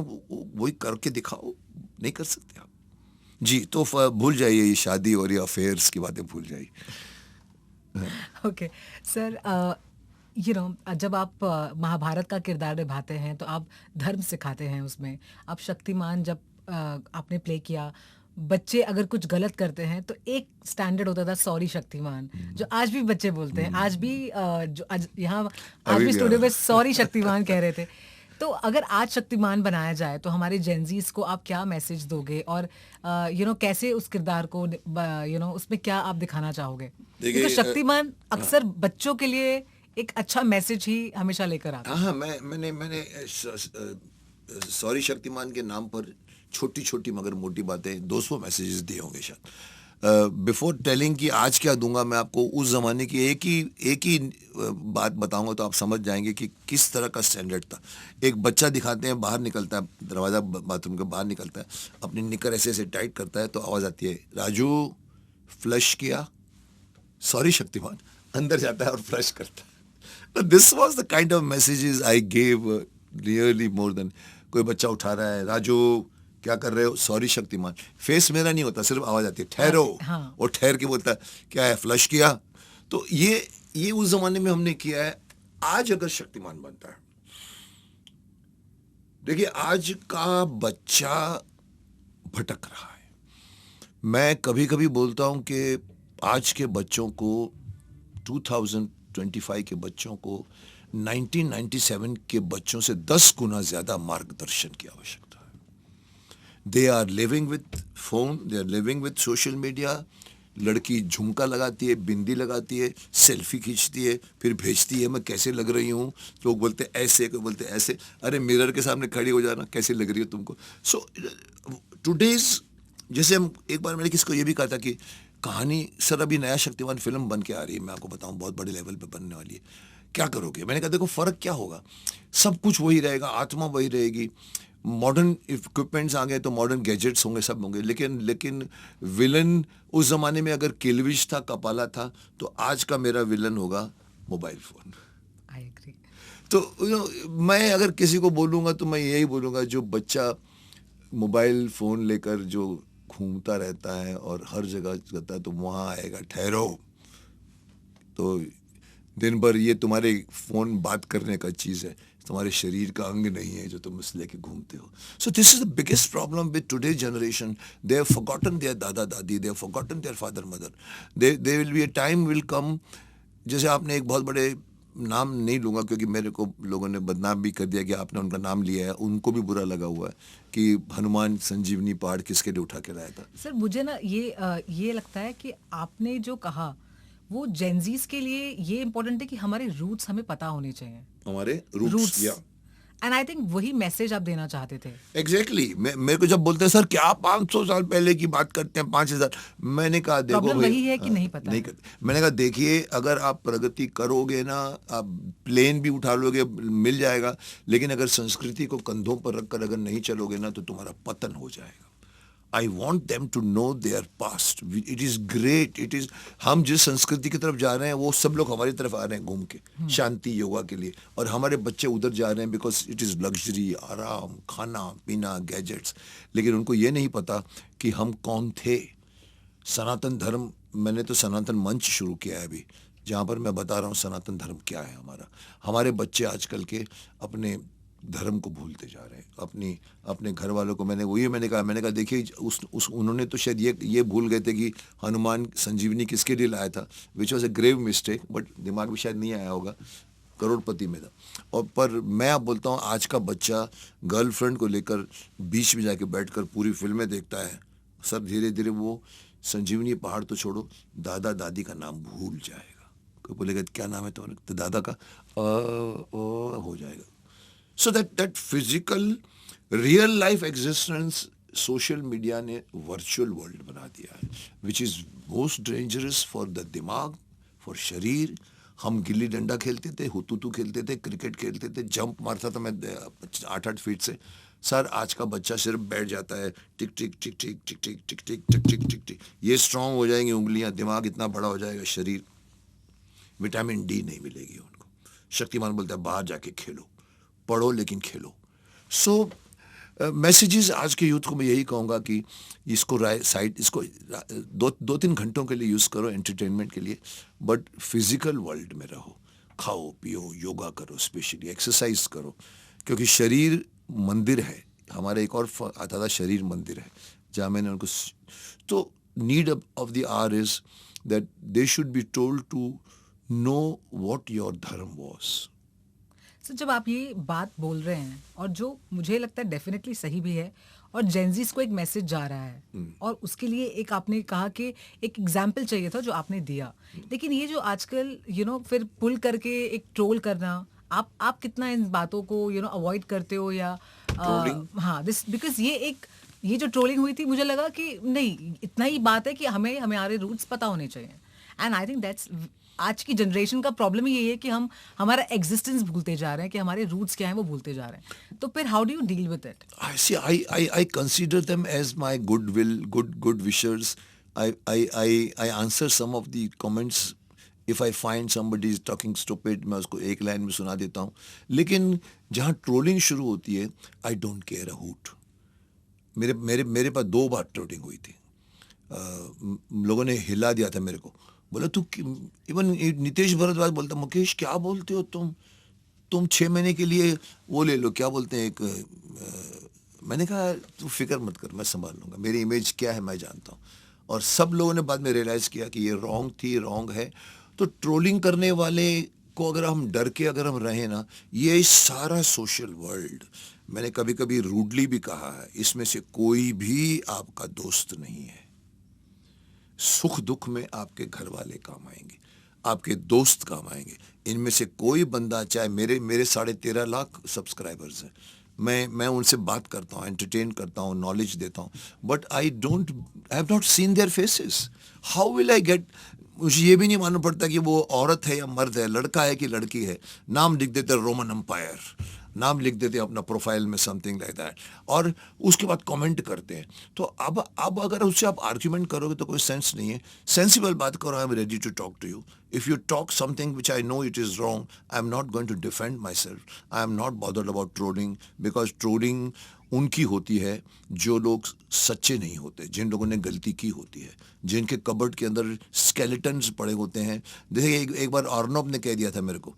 वही करके दिखाओ, नहीं कर सकते आप। जी, तो भूल जाइए ये शादी और ये अफेयर्स की बातें भूल जाइए। ओके। सर, जब आप महाभारत का किरदार निभाते हैं तो आप धर्म सिखाते हैं उसमें। आप शक्तिमान जब आपने प्ले किया, बच्चे अगर कुछ गलत करते हैं तो एक स्टैंडर्ड होता था सॉरी शक्तिमान, जो आज भी बच्चे बोलते हैं। आज भी जो आज यहाँ आज अभी भी भी स्टूडियो में सॉरी शक्तिमान कह रहे थे। तो अगर आज शक्तिमान बनाया जाए तो हमारे जेनजीज को आप क्या मैसेज दोगे, और कैसे उस किरदार को उसमें क्या आप दिखाना चाहोगे? देखिए, क्योंकि शक्तिमान अक्सर बच्चों के लिए एक अच्छा मैसेज ही हमेशा लेकर आता है। हाँ, मैंने सॉरी शक्तिमान के नाम पर छोटी छोटी मगर मोटी बातें 200 मैसेजेस दिए होंगे शायद। बिफोर टेलिंग कि आज क्या दूंगा, मैं आपको उस ज़माने की एक ही बात बताऊंगा तो आप समझ जाएंगे कि किस तरह का स्टैंडर्ड था। एक बच्चा दिखाते हैं, बाहर निकलता है, दरवाज़ा बाथरूम के बाहर निकलता है, अपनी निकर ऐसे ऐसे टाइट करता है तो आवाज़ आती है, राजू फ्लश किया। सॉरी शक्तिमान अंदर जाता है और फ्लश करता है। This was the kind of messages I gave, really more than कोई बच्चा उठा रहा है, राजू क्या कर रहे हो, सॉरी शक्तिमान। फेस मेरा नहीं होता, सिर्फ आवाज आती है, ठहरो। हाँ। और ठहर के बोलता है क्या है, फ्लश किया। तो ये उस जमाने में हमने किया है। आज अगर शक्तिमान बनता है, देखिए आज का बच्चा भटक रहा है। मैं कभी कभी बोलता हूं कि आज के बच्चों को, 2025 के बच्चों को 1997 के बच्चों से 10 गुना ज्यादा मार्गदर्शन की आवश्यकता। They are living with phone, they are living with social media. लड़की झुमका लगाती है, बिंदी लगाती है, सेल्फी खींचती है, फिर भेजती है मैं कैसे लग रही हूँ। लोग बोलते ऐसे, कोई बोलते ऐसे। अरे मिरर के सामने खड़ी हो जाना, कैसे लग रही हो तुमको। सो टुडेज, जैसे हम एक बार मैंने किसको ये भी कहा था कि कहानी, सर अभी नया शक्तिमान फिल्म बन के आ रही है, मैं आपको बताऊँ बहुत बड़े लेवल पे बनने वाली है, क्या करोगे। मैंने कहा देखो फ़र्क क्या होगा, सब कुछ वही रहेगा, आत्मा वही रहेगी। मॉडर्न इक्विपमेंट्स आ गए तो मॉडर्न गैजेट्स होंगे, सब होंगे, लेकिन विलन उस ज़माने में अगर किलविश था, कपाला था, तो आज का मेरा विलन होगा मोबाइल फ़ोन। I agree. तो मैं अगर किसी को बोलूँगा तो मैं यही बोलूँगा, जो बच्चा मोबाइल फ़ोन लेकर जो घूमता रहता है और हर जगह जाता है, तो वहाँ आएगा, ठहरो। तो दिन भर ये तुम्हारे फ़ोन बात करने का चीज़ है, तुम्हारे शरीर का अंग नहीं है जो तुम इस लेके घूमते हो। So this is the biggest problem with today's generation. They have forgotten their दादा दादी, they have forgotten their father mother. They will be a time will come, जैसे आपने एक बहुत बड़े, नाम नहीं लूँगा क्योंकि मेरे को लोगों ने बदनाम भी कर दिया कि आपने उनका नाम लिया है, उनको भी बुरा लगा हुआ है कि हनुमान संजीवनी पहाड़ किसके लिए उठा के लाया था। सर मुझे ना ये लगता है कि आपने जो कहा वो जेनजीज के लिए ये इम्पोर्टेंट है कि हमारे रूट्स हमें पता होने चाहिए। हमारे रूट्स, या एंड आई थिंक वही मैसेज आप देना चाहते थे। एग्जैक्टली। मेरे को जब बोलते हैं सर क्या 500 साल पहले की बात करते हैं, 5000, मैंने कहा देखो प्रॉब्लम भाई, वही है कि नहीं पता नहीं है। करते। मैंने कहा देखिए, अगर आप प्रगति करोगे ना, आप प्लेन भी उठा लोगे, मिल जाएगा, लेकिन अगर संस्कृति को कंधों पर रखकर अगर नहीं चलोगे ना, तो तुम्हारा पतन हो जाएगा। I want them to know their past. It is great, it is, हम जिस संस्कृति की तरफ जा रहे हैं वो सब लोग हमारी तरफ आ रहे हैं घूम के, शांति योगा के लिए, और हमारे बच्चे उधर जा रहे हैं बिकॉज इट इज़ लग्जरी, आराम, खाना पीना, गैजेट्स। लेकिन उनको ये नहीं पता कि हम कौन थे। सनातन धर्म, मैंने तो सनातन मंच शुरू किया है अभी, जहाँ पर मैं बता रहा हूँ सनातन धर्म क्या है हमारा। हमारे बच्चे आजकल के अपने धर्म को भूलते जा रहे हैं। अपने घर वालों को मैंने कहा देखिए, उन्होंने तो शायद ये भूल गए थे कि हनुमान संजीवनी किसके लिए लाया था, which was a grave mistake, but दिमाग में शायद नहीं आया होगा, करोड़पति में था। और पर मैं आप बोलता हूँ, आज का बच्चा गर्लफ्रेंड को लेकर बीच में जाके बैठकर पूरी फिल्में देखता है। सर धीरे धीरे वो संजीवनी पहाड़ तो छोड़ो, दादा दादी का नाम भूल जाएगा। कोई बोलेगा क्या नाम है तुम्हारा, तो दादा का हो जाएगा। So that physical real life existence social media ने वर्चुअल वर्ल्ड बना दिया है, which is most dangerous for the दिमाग, फॉर शरीर। हम गिल्ली डंडा खेलते थे, हुतुतु खेलते थे, क्रिकेट खेलते थे, जंप मारता था मैं 8-8 फीट से। सर आज का बच्चा सिर्फ बैठ जाता है, टिक टिक टिक टिक टिक टिक टिक टिक टिक टिक टिक टिक। ये स्ट्रांग हो जाएंगी उंगलियां, दिमाग इतना बड़ा हो जाएगा, शरीर, विटामिन डी नहीं मिलेगी उनको। शक्तिमान बोलता है बाहर जाके खेलो, पढ़ो लेकिन खेलो। सो मैसेजेस आज के यूथ को मैं यही कहूँगा कि इसको इसको 2-3 घंटों के लिए यूज़ करो एंटरटेनमेंट के लिए, बट फिजिकल वर्ल्ड में रहो। खाओ पियो, योगा करो, स्पेशली एक्सरसाइज करो, क्योंकि शरीर मंदिर है। हमारा एक और आता था, शरीर मंदिर है, जहाँ मैंने उनको तो need of the hour is that they should be told to know what your dharma was. So जब आप ये बात बोल रहे हैं और जो मुझे लगता है डेफिनेटली सही भी है और जेंजीज को एक मैसेज जा रहा है और उसके लिए एक आपने कहा कि एक एग्जाम्पल चाहिए था जो आपने दिया, लेकिन ये जो आजकल फिर पुल करके एक ट्रोल करना, आप कितना इन बातों को अवॉइड करते हो या Trolling? हाँ, दिस बिकॉज ये जो ट्रोलिंग हुई थी मुझे लगा कि नहीं, इतना ही बात है कि हमारे रूट्स पता होने चाहिए एंड आई थिंक दैट्स आज की जनरेशन का प्रॉब्लम ही यही है कि हम हमारा एग्जिस्टेंस भूलते जा रहे हैं कि हमारे रूट्स क्या हैं वो भूलते जा रहे हैं, तो फिर how do you deal with it? I see. I consider them as my goodwill, good wishers. I answer some of the comments. If I find somebody is talking stupid, मैं उसको एक लाइन में सुना देता हूँ। लेकिन जहाँ ट्रोलिंग शुरू होती है, I don't care a hoot. मेरे मेरे मेरे पास 2 बार ट्रोलिंग हुई थी। लोगों ने हिला दिया था मेरे को, बोला तू, इवन नितेश भारद्वाज बोलता, मुकेश क्या बोलते हो तुम 6 महीने के लिए वो ले लो, क्या बोलते हैं, मैंने कहा तू फिक्र मत कर, मैं संभाल लूँगा, मेरी इमेज क्या है मैं जानता हूँ। और सब लोगों ने बाद में रियलाइज़ किया कि ये रॉन्ग है। तो ट्रोलिंग करने वाले को अगर हम डर के अगर हम रहें ना, ये सारा सोशल वर्ल्ड, मैंने कभी कभी रूडली भी कहा है, इसमें से कोई भी आपका दोस्त नहीं है। सुख दुख में आपके घर वाले काम आएंगे, आपके दोस्त काम आएंगे। इनमें से कोई बंदा, चाहे मेरे 13.5 लाख सब्सक्राइबर्स हैं, मैं उनसे बात करता हूँ, एंटरटेन करता हूँ, नॉलेज देता हूँ, but I have not seen their faces. How will I get, मुझे ये भी नहीं मालूम पड़ता कि वो औरत है या मर्द है, लड़का है कि लड़की है। नाम लिख देते रोमन एम्पायर, नाम लिख देते अपना प्रोफाइल में, समथिंग लाइक दैट, और उसके बाद कमेंट करते हैं। तो अब अगर उससे आप आर्ग्यूमेंट करोगे तो कोई सेंस नहीं है। सेंसिबल बात करो, I am ready to talk to you. If you talk something which I know it is wrong, I am not going to defend myself, I am not bothered about trolling, because trolling उनकी होती है जो लोग सच्चे नहीं होते, जिन लोगों ने गलती की होती है, जिनके कबर्ड के अंदर स्केलेटन्स पड़े होते हैं। जैसे एक बार अर्नब ने कह दिया था मेरे को,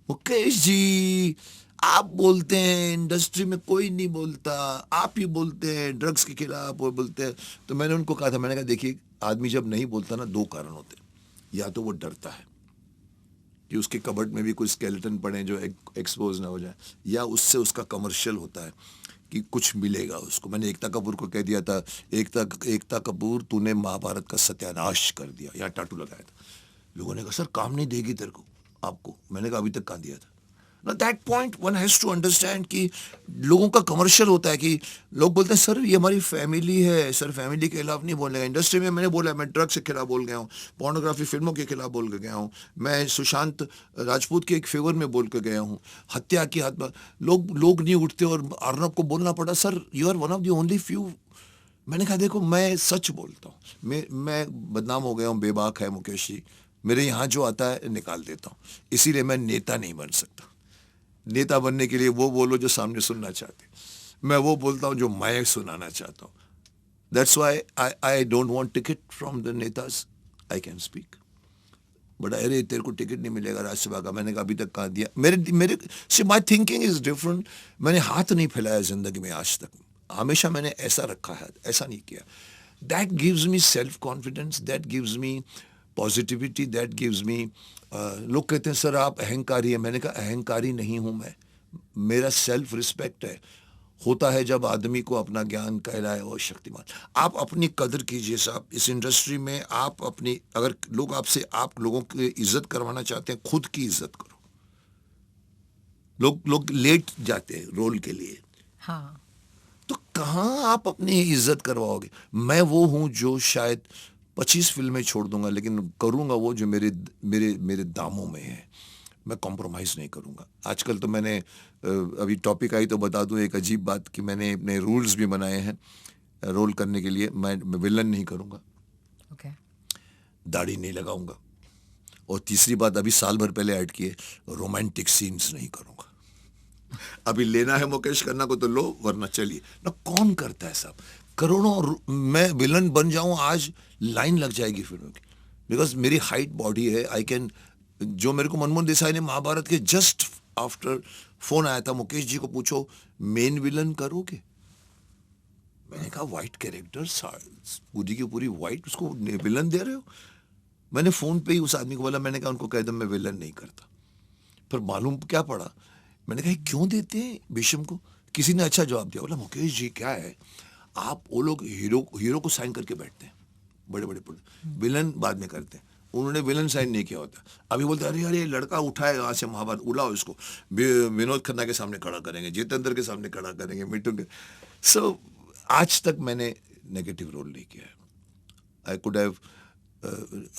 मुकेश जी आप बोलते हैं इंडस्ट्री में कोई नहीं बोलता, आप ही बोलते हैं ड्रग्स के खिलाफ, वो बोलते हैं। तो मैंने उनको कहा था, मैंने कहा देखिए, आदमी जब नहीं बोलता ना, 2 कारण होते हैं। या तो वो डरता है कि उसके कबर्ड में भी कोई स्केलेटन पड़े जो एक्सपोज ना हो जाए, या उससे उसका कमर्शियल होता है कि कुछ मिलेगा उसको। मैंने एकता कपूर को कह दिया था, एकता कपूर तूने महाभारत का सत्यानाश कर दिया, यहाँ टाटू लगाया था। लोगों ने कहा सर काम नहीं देगी तेरे को, आपको। मैंने कहा अभी तक कहाँ दिया था। ना that point one has to understand कि लोगों का कमर्शियल होता है, कि लोग बोलते हैं सर ये हमारी फैमिली है, सर फैमिली के खिलाफ नहीं बोलने का। इंडस्ट्री में मैंने बोला, मैं ड्रग्स के खिलाफ बोल गया हूँ, पोर्नोग्राफी फिल्मों के खिलाफ बोल के गया हूँ, मैं सुशांत राजपूत के एक फेवर में बोल के गया हूँ, हत्या की हाथ में लोग नहीं उठते, और अर्नब को बोलना पड़ा sir you are one of the only few. मैंने कहा देखो मैं सच बोलता हूँ, मैं बदनाम हो गया हूँ, बेबाक है मुकेश जी, मेरे यहाँ जो आता है निकाल देता हूँ, इसीलिए मैं नेता नहीं बन सकता। नेता बनने के लिए वो बोलो जो सामने सुनना चाहते, मैं वो बोलता हूँ जो मैं सुनाना चाहता हूँ। That's why I don't want ticket from the नेताज, I can speak, but अरे तेरे को टिकट नहीं मिलेगा राज्यसभा का। मैंने कहा अभी तक कहाँ दिया। मेरे से माई थिंकिंग इज डिफरेंट। मैंने हाथ नहीं फैलाया जिंदगी में आज तक, हमेशा मैंने ऐसा रखा है, ऐसा नहीं किया। That gives me self confidence, that gives me positivity, that gives me. लोग कहते हैं सर आप अहंकारी हैं, मैंने कहा अहंकारी नहीं हूँ मैं, मेरा सेल्फ रिस्पेक्ट है। होता है जब आदमी को अपना ज्ञान कहलाए और शक्तिमान। आप अपनी कदर कीजिए साहब, इस इंडस्ट्री में आप अपनी, अगर लोग आपसे, आप लोगों की इज्जत करवाना चाहते हैं, खुद की इज्जत करो। लोग लेट जाते हैं रोल के लिए, हाँ, तो कहाँ आप अपनी इज्जत करवाओगे। मैं वो हूँ जो शायद 25 फिल्में छोड़ दूंगा, लेकिन करूंगा वो जो मेरे दामों में है। मैं कॉम्प्रोमाइज़ नहीं करूंगा। आजकल तो मैंने अभी टॉपिक आई तो बता दूं एक अजीब बात, कि मैंने अपने रूल्स भी बनाए हैं रोल करने के लिए। मैं विलन नहीं करूंगा, ओके, दाढ़ी नहीं लगाऊंगा, और तीसरी बात अभी साल भर पहले ऐड किए, रोमांटिक सीन्स नहीं करूंगा। अभी लेना है मुकेश करना को तो लो, वरना चलिए ना। कौन करता है साहब, करोड़ों। मैं विलन बन जाऊं आज, लाइन लग जाएगी फिल्मों की, बिकॉज मेरी हाइट बॉडी है, आई कैन जो मेरे को मनमोहन देसाई ने महाभारत के जस्ट आफ्टर फोन आया था, मुकेश जी को पूछो मेन विलन करोगे? मैंने कहा व्हाइट कैरेक्टर, पूरी की पूरी व्हाइट, उसको विलन दे रहे हो? मैंने फोन पे ही उस आदमी को बोला, मैंने कहा उनको कह दो मैं विलन नहीं करता। पर मालूम क्या पड़ा, मैंने कहा क्यों देते हैं भीष्म को? किसी ने अच्छा जवाब दिया, बोला मुकेश जी क्या है, आप वो लोग हीरो को साइन करके बैठते हैं, बड़े बड़े विलन बाद में करते हैं, उन्होंने विलन साइन नहीं किया होता। अभी बोलते अरे अरे लड़का उठाए यहाँ से महाभारत, उड़ाओ इसको, विनोद खन्ना के सामने खड़ा करेंगे, जितेंद्र के सामने खड़ा करेंगे, मिठुन के। सो आज तक मैंने नेगेटिव रोल नहीं किया है। I could have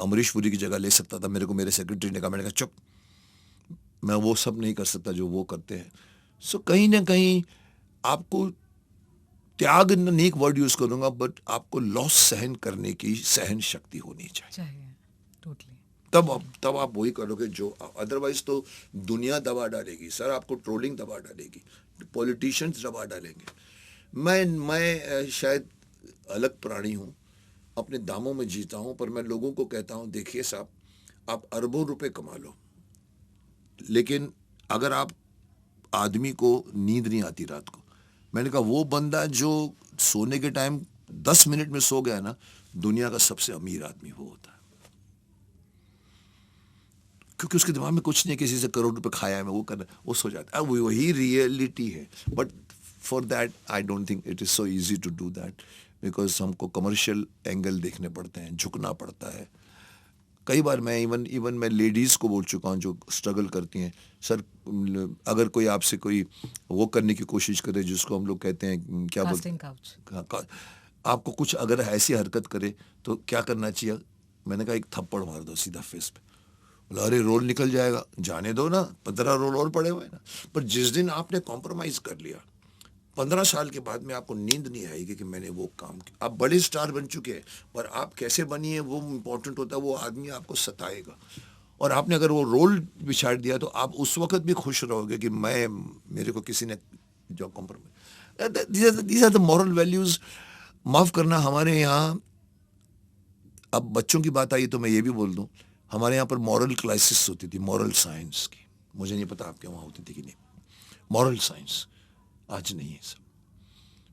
Amrish Puri की जगह ले सकता था, मेरे को मेरे सेक्रेटरी ने कहा, मैंने कहा चुप, मैं वो सब नहीं कर सकता जो वो करते हैं। सो कहीं ना कहीं आपको त्याग, नहीं एक वर्ड यूज करूंगा, बट आपको लॉस सहन करने की सहन शक्ति होनी चाहिए। टोटली। तब आप वही करोगे जो, अदरवाइज तो दुनिया दबा डालेगी सर, आपको ट्रोलिंग दबा डालेगी, पॉलिटिशियंस दबा डालेंगे। मैं शायद अलग प्राणी हूं, अपने दामों में जीता हूं, पर मैं लोगों को कहता हूं देखिए साहब, आप अरबों रुपए कमा लो, लेकिन अगर आप आदमी को नींद नहीं आती रात को, मैंने कहा वो बंदा जो सोने के टाइम 10 मिनट में सो गया ना, दुनिया का सबसे अमीर आदमी वो होता है, क्योंकि उसके दिमाग में कुछ नहीं, किसी से करोड़ रुपए खाया है मैं वो करना, वो सो जाता है। वही रियलिटी है, but for that I don't think it is so easy to do that, because हमको कमर्शियल एंगल देखने पड़ते हैं, झुकना पड़ता है। कई बार मैं इवन मैं लेडीज़ को बोल चुका हूँ जो स्ट्रगल करती हैं, सर अगर कोई आपसे कोई वो करने की कोशिश करे जिसको हम लोग कहते हैं क्या बोलते हैं, आपको कुछ अगर ऐसी हरकत करे तो क्या करना चाहिए? मैंने कहा एक थप्पड़ मार दो सीधा फेस पे। बोला अरे रोल निकल जाएगा, जाने दो ना, 15 रोल और पड़े हुए ना। पर जिस दिन आपने कॉम्प्रोमाइज़ कर लिया, 15 साल के बाद में आपको नींद नहीं आएगी कि मैंने वो काम किया। आप बड़े स्टार बन चुके हैं, पर आप कैसे बनिए वो इम्पोर्टेंट होता है, वो आदमी आपको सताएगा। और आपने अगर वो रोल बिछाड़ दिया तो आप उस वक्त भी खुश रहोगे कि मेरे को किसी ने जो compromise, these are the moral values. माफ़ करना, हमारे यहाँ अब बच्चों की बात आई तो मैं ये भी बोल दूं, हमारे यहाँ पर मॉरल क्लासेस होती थी, मॉरल साइंस की, मुझे नहीं पता आपके वहाँ होती थी कि नहीं। मॉरल साइंस आज नहीं है सब।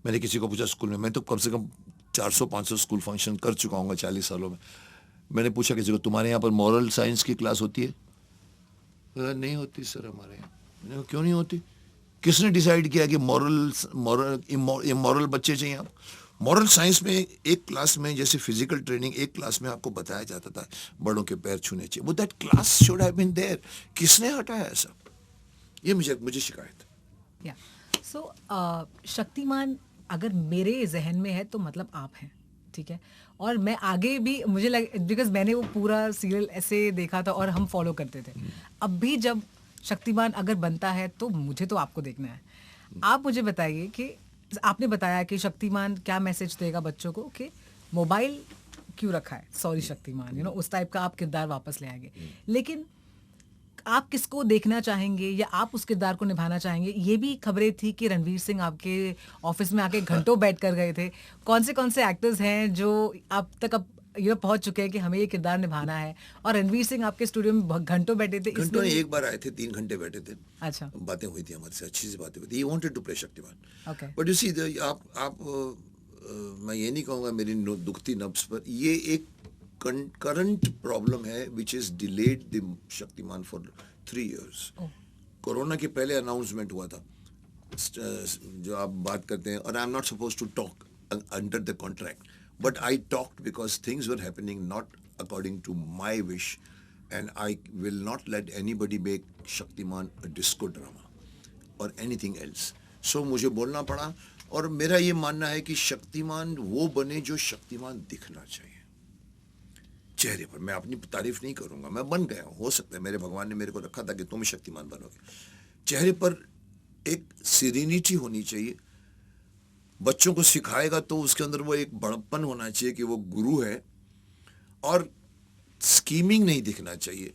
मैंने किसी को पूछा स्कूल में, मैं तो कम से कम 400-500 स्कूल फंक्शन कर चुका हूँ 40 सालों में। मैंने पूछा किसी को तुम्हारे यहाँ पर मॉरल साइंस की क्लास होती है? नहीं होती सर हमारे यहाँ। मैंने कहा क्यों नहीं होती? किसने डिसाइड किया कि मॉरल बच्चे चाहिए आप? मॉरल साइंस में एक क्लास में, जैसे फिजिकल ट्रेनिंग, एक क्लास में आपको बताया जाता था बड़ों के पैर छूने चाहिए, वो that class should have been there. किसने हटाया ऐसा? ये मुझे शिकायत है। या सो शक्तिमान अगर मेरे जहन में है तो मतलब आप हैं, ठीक है। और मैं आगे भी मुझे लगे, बिकॉज मैंने वो पूरा सीरियल ऐसे देखा था और हम फॉलो करते थे। अब भी जब शक्तिमान अगर बनता है तो मुझे तो आपको देखना है। आप मुझे बताइए कि आपने बताया कि शक्तिमान क्या मैसेज देगा बच्चों को कि मोबाइल क्यों रखा है, सॉरी शक्तिमान, उस टाइप का आप किरदार वापस ले आएंगे। लेकिन आप किसको देखना चाहेंगे या आप उस किरदार को निभाना चाहेंगे? ये भी खबरें थी कि रणवीर सिंह आपके ऑफिस में आके घंटों बैठ कर गए थे। कौन से एक्टर्स हैं जो आप तक अब पहुंच चुके हैं कि हमें ये किरदार निभाना है, और रणवीर सिंह आपके स्टूडियो में घंटों बैठे थे? घंटों एक बार आए थे, 3 घंटे बैठे थे। अच्छा, बातें हुई थी हमारे से, अच्छी सी बातें हुई थी। He wanted to play Shaktimaan. Okay. But you see, आप मैं ये नहीं कहूँगा मेरी दुखती नब्ज पर, ये एक करंट प्रॉब्लम है which is delayed the Shaktimaan for 3 years। Corona के पहले अनाउंसमेंट हुआ था, जो आप बात करते हैं, और I am not suppose to talk under the contract, but I talked because things were happening not according to my wish, and I will not let anybody make Shaktiman a disco drama or anything else. So मुझे बोलना पड़ा, और मेरा ये मानना है कि शक्तिमान वो बने जो शक्तिमान दिखना चाहिए चेहरे पर। मैं अपनी तारीफ नहीं करूंगा, मैं बन गया हूँ, हो सकता है मेरे भगवान ने मेरे को रखा था कि तुम शक्तिमान बनोगे। चेहरे पर एक सीरेनिटी होनी चाहिए। बच्चों को सिखाएगा तो उसके अंदर वो एक बड़प्पन होना चाहिए कि वो गुरु है, और स्कीमिंग नहीं दिखना चाहिए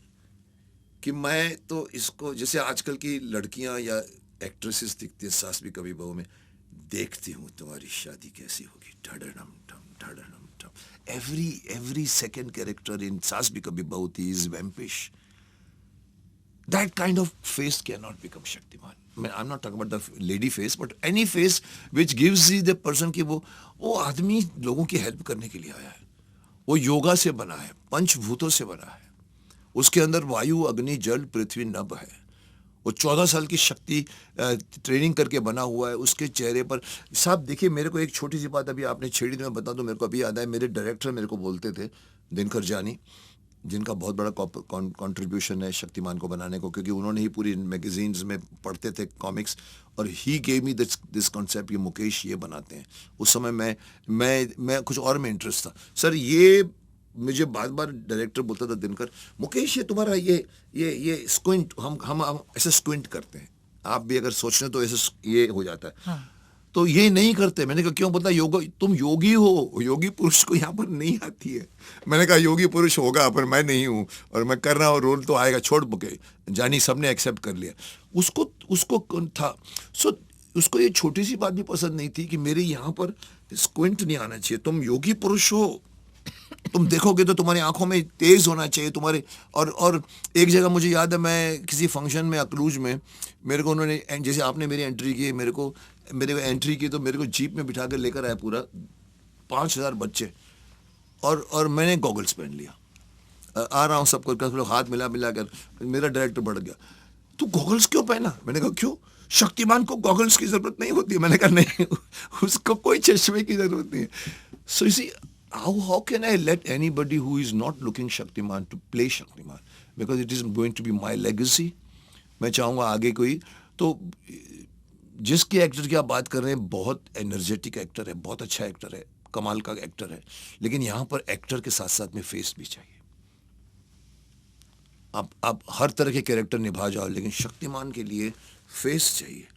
कि मैं तो इसको, जैसे आजकल की लड़कियां या एक्ट्रेसेस दिखती है सास भी कभी बहू में, देखती हूँ तुम्हारी शादी कैसी होगी, ढडडम टम। एवरी सेकंड कैरेक्टर इन सास भी कभी बहू थी is वैम्पिश। That kind of face cannot become Shaktiman. I mean, I'm not talking about the lady face, but any face which gives you the person कि वो आदमी लोगों की हेल्प करने के लिए आया है, वो योगा से बना है, पंचभूतों से बना है, उसके अंदर वायु अग्नि जल पृथ्वी नभ है, वो 14 साल की शक्ति ट्रेनिंग करके बना हुआ है, उसके चेहरे पर साहब देखिए, मेरे को एक छोटी सी बात अभी आपने छेड़ी तो मैं बता दूं, मेरे को अभी याद है, मेरे डायरेक्टर मेरे को बोलते थे, दिनकर जानी, जिनका बहुत बड़ा कंट्रीब्यूशन है शक्तिमान को बनाने को, क्योंकि उन्होंने ही पूरी मैगजीन्स में पढ़ते थे कॉमिक्स, और he gave me this concept, ये मुकेश ये बनाते हैं। उस समय मैं कुछ और में इंटरेस्ट था सर। ये मुझे बार बार डायरेक्टर बोलता था, दिनकर मुकेश ये तुम्हारा ये स्क्विंट, हम ऐसे स्क्विंट करते हैं, आप भी अगर सोचने तो ऐसे ये हो जाता है। हाँ. तो ये नहीं करते। मैंने कहा क्यों? बोलता योगा, तुम योगी हो, योगी पुरुष को यहाँ पर नहीं आती है। मैंने कहा योगी पुरुष होगा पर मैं नहीं हूँ, और मैं कर रहा हूँ, रोल तो आएगा, छोड़ बुके जानी, सबने एक्सेप्ट कर लिया। उसको था। सो उसको ये छोटी सी बात भी पसंद नहीं थी कि मेरे यहाँ पर स्क्विंट नहीं आना चाहिए, तुम योगी पुरुष हो, तुम देखोगे तो तुम्हारी आंखों में तेज होना चाहिए तुम्हारे। और एक जगह मुझे याद है, मैं किसी फंक्शन में अकलूज में, मेरे को उन्होंने, जैसे आपने मेरी एंट्री की, मेरे को एंट्री की तो मेरे को जीप में बिठा कर लेकर आया पूरा 5000 बच्चे, और मैंने गॉगल्स पहन लिया, आ रहा हूँ सबको, सब लोग हाथ मिला कर, मेरा डायरेक्टर बढ़ गया, तू गॉगल्स क्यों पहना? मैंने कहा क्यों? शक्तिमान को गॉगल्स की जरूरत नहीं होती। मैंने कहा नहीं, उसको कोई चश्मे की जरूरत नहीं है। So you see, how can I let anybody who is not looking Shaktiman to play Shaktiman, because it is going to be my legacy. मैं चाहूँगा आगे कोई, तो जिसके एक्टर की आप बात कर रहे हैं, बहुत एनर्जेटिक एक्टर है, बहुत अच्छा एक्टर है, कमाल का एक्टर है, लेकिन यहाँ पर एक्टर के साथ साथ में फेस भी चाहिए। आप हर तरह के कैरेक्टर निभा जाओ, लेकिन शक्तिमान के लिए फेस चाहिए।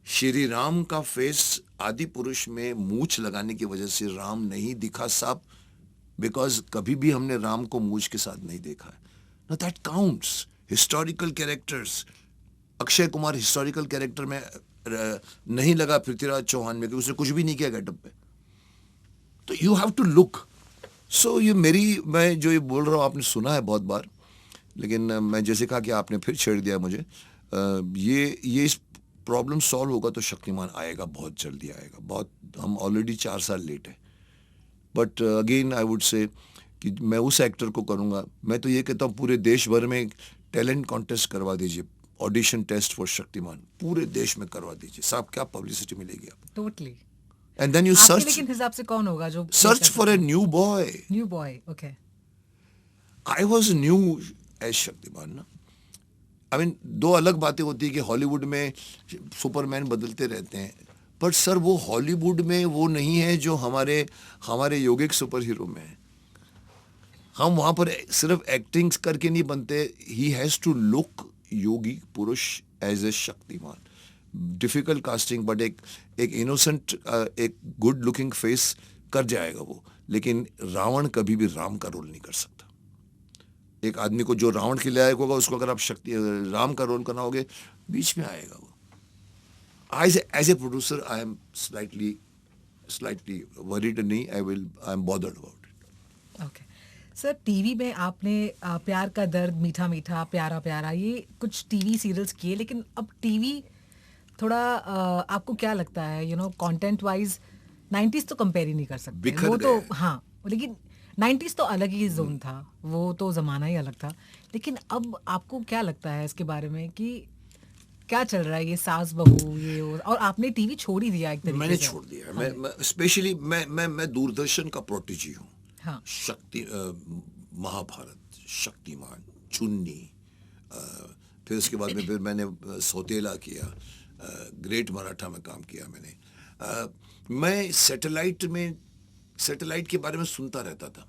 श्री राम का फेस आदि पुरुष में मूछ लगाने की वजह से राम नहीं दिखा साहब, बिकॉज कभी भी हमने राम को मूछ के साथ नहीं देखा है ना। That counts. Historical characters, Akshay Kumar historical character में नहीं लगा पृथ्वीराज चौहान में, क्योंकि उसने कुछ भी नहीं किया गेटअप पे। तो यू हैव टू लुक। सो ये मैं जो ये बोल रहा हूँ आपने सुना है बहुत बार, लेकिन मैं जैसे कहा कि आपने फिर छेड़ दिया मुझे, ये प्रॉब्लम सॉल्व होगा तो शक्तिमान आएगा, बहुत जल्दी आएगा। बहुत, हम ऑलरेडी 4 साल लेट है। But again I would say कि मैं उस एक्टर को करूँगा। मैं तो ये कहता हूँ पूरे देश भर में टैलेंट कॉन्टेस्ट करवा दीजिए, ऑडिशन टेस्ट फॉर शक्तिमान पूरे देश में करवा दीजिए साहब, क्या पब्लिसिटी मिलेगी आपको। Totally. And then you search, लेकिन हिसाब से कौन होगा जो search for a new boy. New boy, okay. I was new as Shaktimaan ना। आई मीन, दो अलग बातें होती है कि हॉलीवुड में सुपरमैन बदलते रहते हैं, पर सर वो हॉलीवुड में वो नहीं है जो हमारे योगिक सुपर हीरो में है। हम वहाँ पर सिर्फ एक्टिंग करके नहीं बनते, ही हैज़ टू लुक योगी पुरुष as a Shaktimaan. Difficult casting, but एक इनोसेंट, एक गुड लुकिंग फेस कर जाएगा वो। लेकिन रावण कभी भी राम का रोल नहीं कर सकता। एक आदमी को जो रावण के लायक होगा, उसको अगर आप राम का रोल करवाओगे, बीच में आएगा वो। As a producer I am slightly worried, नहीं, I am bothered about it. Okay sir, TV में आपने प्यार का दर्द, मीठा मीठा, प्यारा प्यारा, ये कुछ टीवी सीरियल्स किए, लेकिन अब टीवी थोड़ा आपको क्या लगता है, कंटेंट वाइज 90s तो कंपेयर ही नहीं कर सकते वो तो, हाँ, लेकिन 90s तो अलग ही जोन था, वो तो ज़माना ही अलग था। लेकिन अब आपको क्या लगता है इसके बारे में कि क्या चल रहा है, ये सास बहू, ये और आपने टीवी छोड़ ही दिया एक तरीके से। मैंने छोड़ दिया। हाँ। मैं स्पेशली मैं दूरदर्शन का प्रोटेजी हूँ। हाँ। महाभारत, शक्तिमान, चुन्नी, फिर उसके बाद में फिर मैंने सौतेला किया, ग्रेट मराठा में काम किया मैंने। मैं सैटेलाइट के बारे में सुनता रहता था।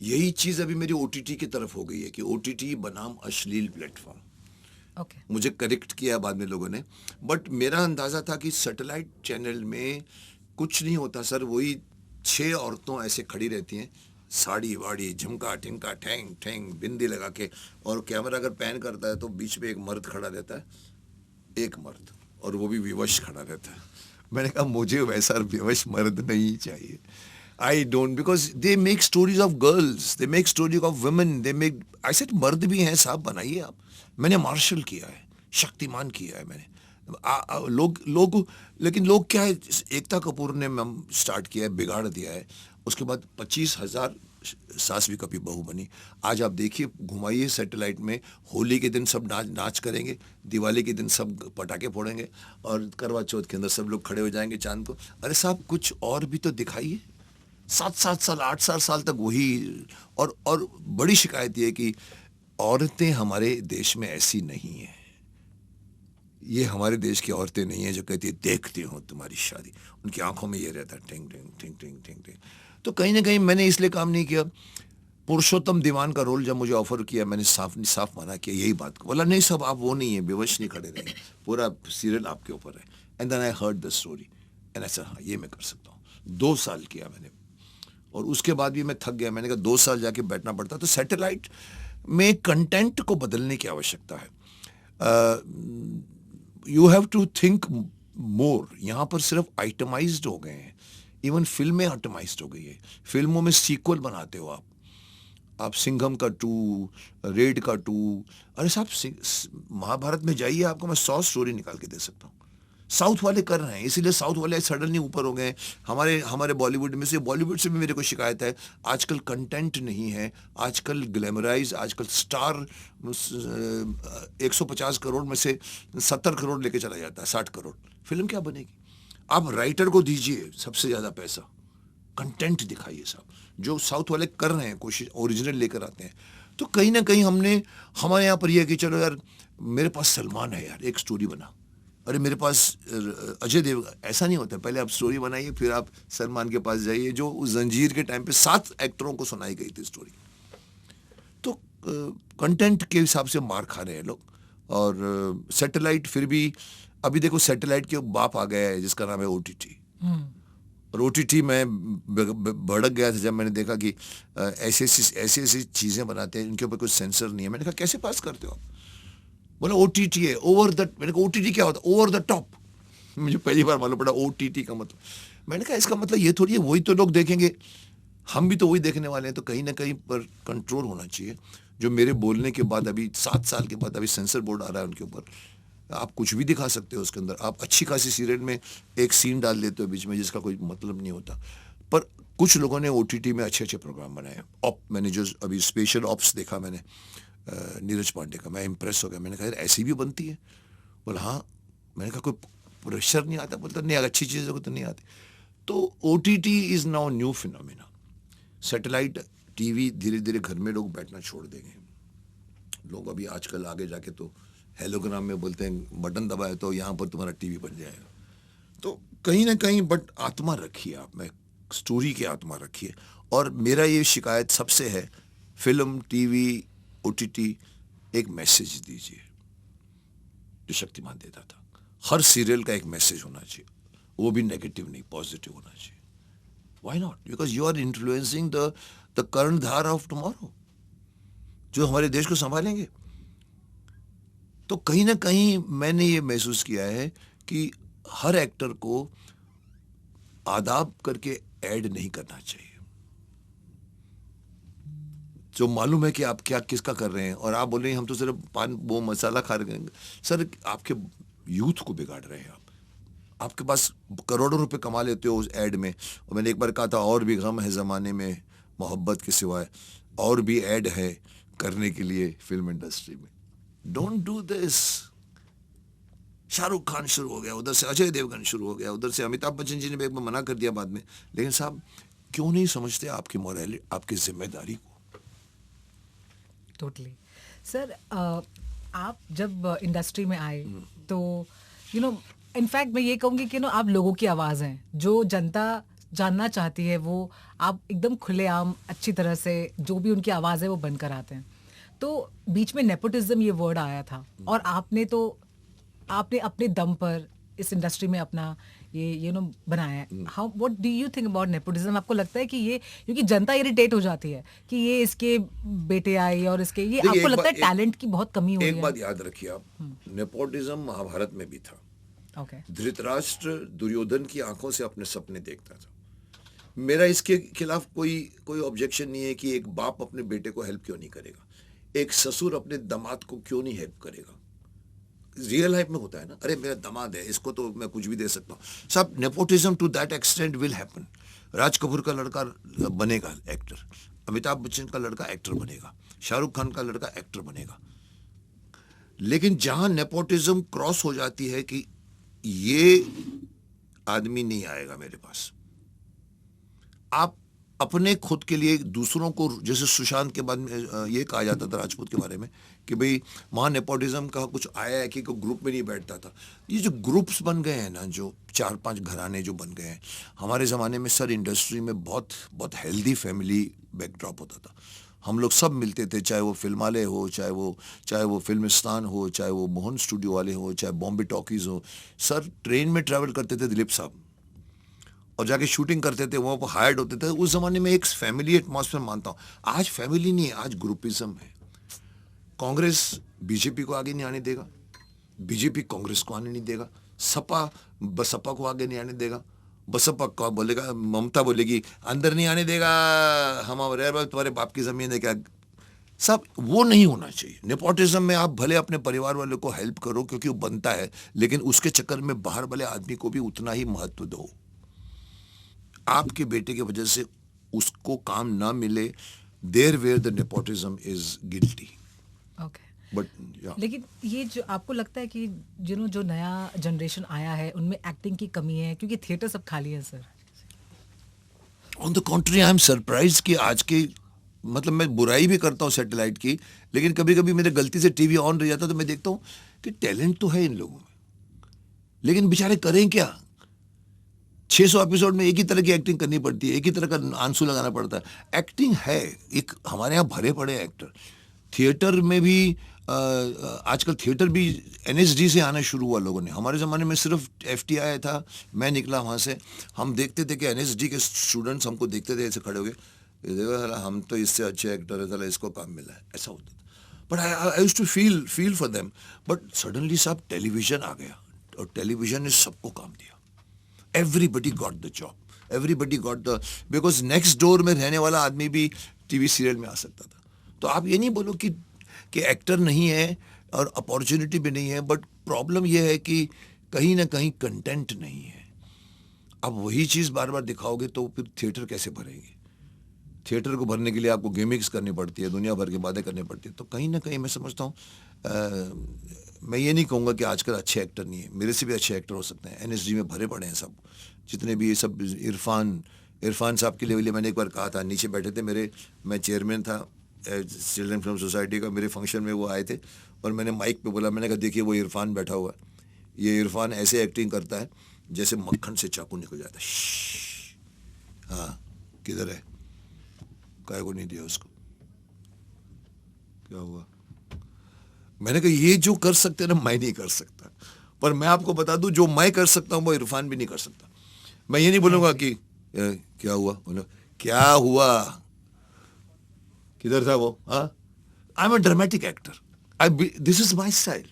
यही चीज़ अभी मेरी OTT की तरफ हो गई है कि OTT बनाम अश्लील प्लेटफॉर्म। Okay. मुझे करेक्ट किया बाद में लोगों ने, बट मेरा अंदाज़ा था कि सैटेलाइट चैनल में कुछ नहीं होता सर। वही 6 औरतों ऐसे खड़ी रहती हैं, साड़ी वाड़ी, झुमका टिमका, ठैंग ठैंग, बिंदी लगा के, और कैमरा अगर पैन करता है तो बीच में एक मर्द खड़ा रहता है, एक मर्द, और वो भी विवश खड़ा रहता है। मैंने कहा मुझे वैसा विवश मर्द नहीं चाहिए। I don't, because they make stories of girls, they make stories of women, they make, I said मर्द भी हैं साहब, बनाइए आप. मैंने मार्शल किया है, शक्तिमान किया है मैंने. लोग लेकिन लोग क्या है, एकता कपूर ने स्टार्ट किया है, बिगाड़ दिया है. उसके बाद 25,000 सास भी कभी बहू बनी. आज आप देखिए, घुमाइए सैटेलाइट में, होली के दिन सब नाच करेंगे, दिवाली के दिन सब पटाखे फोड़ेंगे, और करवा चौथ के अंदर सब लोग खड़े हो जाएंगे चांद को. अरे साहब कुछ और भी तो दिखाइए. 7 साल 8 साल तक वही. और बड़ी शिकायत ये है कि औरतें हमारे देश में ऐसी नहीं है. ये हमारे देश की औरतें नहीं है जो कहती है देखती हूँ तुम्हारी शादी. उनकी आंखों में ये रहता है टिंग टिंग टिंग टिंग टिंग टिंग. तो कहीं ना कहीं मैंने इसलिए काम नहीं किया. पुरुषोत्तम दीवान का रोल जब मुझे ऑफर किया, मैंने साफ मना किया यही बात को. बोला नहीं सब आप वो नहीं है, बेवश नहीं खड़े रहेंगे, पूरा सीरियल आपके ऊपर है. And then I heard the story and ऐसा, हाँ ये मैं कर सकता हूँ. 2 साल किया मैंने, और उसके बाद भी मैं थक गया. मैंने कहा 2 साल जाके बैठना पड़ता. तो सैटेलाइट में कंटेंट को बदलने की आवश्यकता है. You have to think more. यहाँ पर सिर्फ आइटमाइज्ड हो गए हैं. इवन फिल्में आइटमाइज्ड हो गई है. फिल्मों में सीक्वल बनाते हो आप सिंघम का 2, रेड का 2. अरे साहब महाभारत में जाइए, आपको मैं 100 स्टोरी निकाल के दे सकता हूँ. साउथ वाले कर रहे हैं, इसीलिए साउथ वाले सडनली ऊपर हो गए. हमारे बॉलीवुड में से, बॉलीवुड से भी मेरे को शिकायत है, आजकल कंटेंट नहीं है. आजकल ग्लैमराइज, आजकल स्टार 150 करोड़ में से 70 करोड़ लेके चला जाता है, 60 करोड़. फिल्म क्या बनेगी? आप राइटर को दीजिए सबसे ज़्यादा पैसा, कंटेंट दिखाइए साहब. जो साउथ वाले कर रहे हैं कोशिश, ओरिजिनल लेकर आते हैं. तो कहीं ना कहीं हमारे यहाँ पर यह है कि चलो यार मेरे पास सलमान है यार, एक स्टोरी बना. अरे मेरे पास अजय देवगन. ऐसा नहीं होता. पहले आप स्टोरी बनाइए, फिर आप सलमान के पास जाइए. जो उस जंजीर के टाइम पे 7 एक्टरों को सुनाई गई थी स्टोरी. तो कंटेंट के हिसाब से मार खा रहे हैं लोग. और सैटेलाइट फिर भी, अभी देखो सैटेलाइट के बाप आ गया है जिसका नाम है OTT. और OTT में भड़क गया था जब मैंने देखा कि ऐसी चीज़ें बनाते हैं, इनके ऊपर कोई सेंसर नहीं है. मैंने कहा कैसे पास करते हो आप? बोला OTT है, ओवर द. मैंने कहा OTT क्या होता है? Over the top. मुझे पहली बार मालूम पड़ा OTT का मतलब. मैंने कहा इसका मतलब ये थोड़ी है वही तो लोग देखेंगे, हम भी तो वही देखने वाले हैं. तो कहीं ना कहीं पर कंट्रोल होना चाहिए. जो मेरे बोलने के बाद अभी 7 साल के बाद अभी सेंसर बोर्ड आ रहा है उनके ऊपर. आप कुछ भी दिखा सकते हो उसके अंदर. आप अच्छी खासी सीरियल में एक सीन डाल देते हो बीच में जिसका कोई मतलब नहीं होता. पर कुछ लोगों ने OTT में अच्छे प्रोग्राम बनाए. मैंने जो अभी स्पेशल ऑप्स देखा मैंने नीरज पांडे का, मैं इम्प्रेस हो गया. मैंने कहा यार ऐसी भी बनती है? बोला हाँ. मैंने कहा कोई प्रेशर नहीं आता? बोलता नहीं, अच्छी चीज़ों को तो नहीं आती. तो OTT is now new phenomena. Satellite TV धीरे धीरे घर में लोग बैठना छोड़ देंगे. लोग अभी आजकल आगे जाके तो हेलोग्राम में बोलते हैं बटन दबाए तो यहाँ पर तुम्हारा TV बन जाएगा. तो कहीं ना कहीं बट आत्मा रखिए आप में, स्टोरी की आत्मा रखिए. और मेरा ये शिकायत सबसे है, फिल्म, TV, OTT एक मैसेज दीजिए जो शक्तिमान देता था. हर सीरियल का एक मैसेज होना चाहिए, वो भी नेगेटिव नहीं, पॉजिटिव होना चाहिए. Why not? Because you are influencing the कर्णधार ऑफ टुमारो, जो हमारे देश को संभालेंगे. तो कहीं ना कहीं मैंने ये महसूस किया है कि हर एक्टर को आदाब करके ऐड नहीं करना चाहिए. जो मालूम है कि आप क्या किसका कर रहे हैं, और आप बोल रहे हैं हम तो सिर्फ पान वो मसाला खा रहे हैं. सर आपके यूथ को बिगाड़ रहे हैं आप. आपके पास करोड़ों रुपए कमा लेते हो उस ऐड में. और मैंने एक बार कहा था और भी गम है ज़माने में मोहब्बत के सिवाय, और भी ऐड है करने के लिए फिल्म इंडस्ट्री में. Don't do this. Shahrukh Khan शुरू हो गया, उधर से अजय देवगन शुरू हो गया, उधर से अमिताभ बच्चन जी ने एक बार मना कर दिया बाद में. लेकिन साहब क्यों नहीं समझते आपकी मोरालिटी, आपकी जिम्मेदारी को? टोटली. सर आप जब इंडस्ट्री में आए तो इनफैक्ट मैं ये कहूँगी कि आप लोगों की आवाज़ हैं. जो जनता जानना चाहती है वो आप एकदम खुलेआम अच्छी तरह से जो भी उनकी आवाज़ है वो बनकर आते हैं. तो बीच में नेपोटिज्म ये वर्ड आया था, और आपने अपने दम पर इस इंडस्ट्री में अपना ये बनाया है. How what do you think about nepotism? आपको लगता है कि ये, क्योंकि जनता इरिटेट हो जाती है कि ये इसके बेटे आए और इसके ये, आपको लगता है टैलेंट की बहुत कमी हुई है? एक बात याद रखिए आप, नेपोटिज्म महाभारत में भी था. ओके. धृतराष्ट्र दुर्योधन की आंखों से अपने सपने देखता था. मेरा इसके खिलाफ कोई ऑब्जेक्शन नहीं है कि एक बाप अपने बेटे को हेल्प क्यों नहीं करेगा, एक ससुर अपने दामाद को क्यों नहीं हेल्प करेगा। रियल लाइफ में होता है ना, अरे मेरा दामाद है, इसको तो मैं कुछ भी दे सकता हूँ। सब nepotism to that extent will happen. Raj Kapoor का लड़का बनेगा एक्टर, अमिताभ बच्चन का लड़का एक्टर बनेगा, शाहरुख खान का लड़का एक्टर बनेगा। लेकिन जहां नेपोटिज्म क्रॉस हो जाती है कि ये आदमी नहीं आएगा मेरे पास, आप अपने खुद के लिए दूसरों को, जैसे सुशांत के बाद में ये कहा जाता था राजपूत के बारे में कि भाई वहाँ नेपोटिज्म का कुछ आया है कि कोई ग्रुप में नहीं बैठता था। ये जो ग्रुप्स बन गए हैं ना, जो 4-5 घराने जो बन गए हैं हमारे ज़माने में सर, इंडस्ट्री में बहुत बहुत हेल्दी फैमिली बैकड्रॉप होता था। हम लोग सब मिलते थे, चाहे वो फिल्म वाले हो, चाहे वो फिल्मिस्तान हो, चाहे वो मोहन स्टूडियो वाले हो, चाहे बॉम्बे टॉकीज़ हो। सर ट्रेन में ट्रैवल करते थे दिलीप साहब और जाके शूटिंग करते थे, वहाँ पर हायर्ड होते थे। उस ज़माने में एक फैमिली एटमॉस्फेयर मानता हूँ। आज फैमिली नहीं है, आज ग्रुपिज्म है। कांग्रेस बीजेपी को आगे नहीं आने देगा, बीजेपी कांग्रेस को आने नहीं देगा, सपा बसपा को आगे नहीं आने देगा, बसपा को बोलेगा, ममता बोलेगी अंदर नहीं आने देगा, हम तुम्हारे बाप की ज़मीन है क्या। सब वो नहीं होना चाहिए। नेपोटिज्म में आप भले अपने परिवार वालों को हेल्प करो क्योंकि वो बनता है, लेकिन उसके चक्कर में बाहर वाले आदमी को भी उतना ही महत्व दो। आपके बेटे की वजह से उसको काम ना मिले, there where the nepotism is guilty. Okay. But लेकिन ये जो आपको लगता है कि जो नया जनरेशन आया है उनमें एक्टिंग की कमी है क्योंकि थिएटर सब खाली है sir? On the contrary I am surprise कि आज के, मतलब मैं बुराई भी करता हूँ सैटेलाइट की, लेकिन कभी कभी मेरे गलती से टीवी ऑन रह जाता तो मैं देखता हूँ कि टैलेंट तो है इन लोगों में, लेकिन बेचारे करें क्या। 600 एपिसोड में एक ही तरह की एक्टिंग करनी पड़ती है, एक ही तरह का आंसू लगाना पड़ता है। एक्टिंग है एक, हमारे यहाँ भरे पड़े एक्टर। थिएटर में भी आजकल थिएटर भी एनएसडी से आना शुरू हुआ लोगों ने। हमारे ज़माने में सिर्फ एफटीआई था, मैं निकला वहाँ से, हम देखते थे कि एनएसडी के स्टूडेंट्स हमको देखते थे ऐसे खड़े हो गए, देखो साला हम तो इससे अच्छे एक्टर है, साला इसको काम मिला है, ऐसा होता था। But I used to feel for them. But suddenly सब टेलीविज़न आ गया और टेलीविज़न ने सबको काम दिया। Everybody got the job. Everybody got the, because next door में रहने वाला आदमी भी टीवी सीरियल में आ सकता था। तो आप ये नहीं बोलो कि एक्टर नहीं है और अपॉर्चुनिटी भी नहीं है, बट प्रॉब्लम ये है कि कहीं ना कहीं कंटेंट नहीं है। अब वही चीज़ बार बार दिखाओगे तो फिर थिएटर कैसे भरेंगे। थिएटर को भरने के लिए आपको गेमिक्स करनी पड़ती है, दुनिया भर की बातें करनी पड़ती है। तो कहीं ना कहीं मैं समझता हूँ, मैं ये नहीं कहूँगा कि आजकल अच्छे एक्टर नहीं है, मेरे से भी अच्छे एक्टर हो सकते हैं। एनएसडी में भरे पड़े हैं सब, जितने भी ये सब। इरफान साहब के लिए मैंने एक बार कहा था, नीचे बैठे थे मेरे, मैं चेयरमैन था चिल्ड्रन फिल्म सोसाइटी का, मेरे फंक्शन में वो आए थे और मैंने माइक पे बोला, मैंने कहा देखिए वो इरफान बैठा हुआ है, ये इरफान ऐसे एक्टिंग करता है जैसे मक्खन से चाकू निकल जाता है। हाँ, किधर है, काय को नहीं दिया उसको, क्या हुआ। मैंने कहा ये जो कर सकते हैं ना, मैं नहीं कर सकता, पर मैं आपको बता दूं जो मैं कर सकता हूं वो इरफान भी नहीं कर सकता। मैं ये नहीं बोलूंगा कि क्या हुआ, क्या हुआ, किधर था वो। हाँ, I am a dramatic actor, this is my style,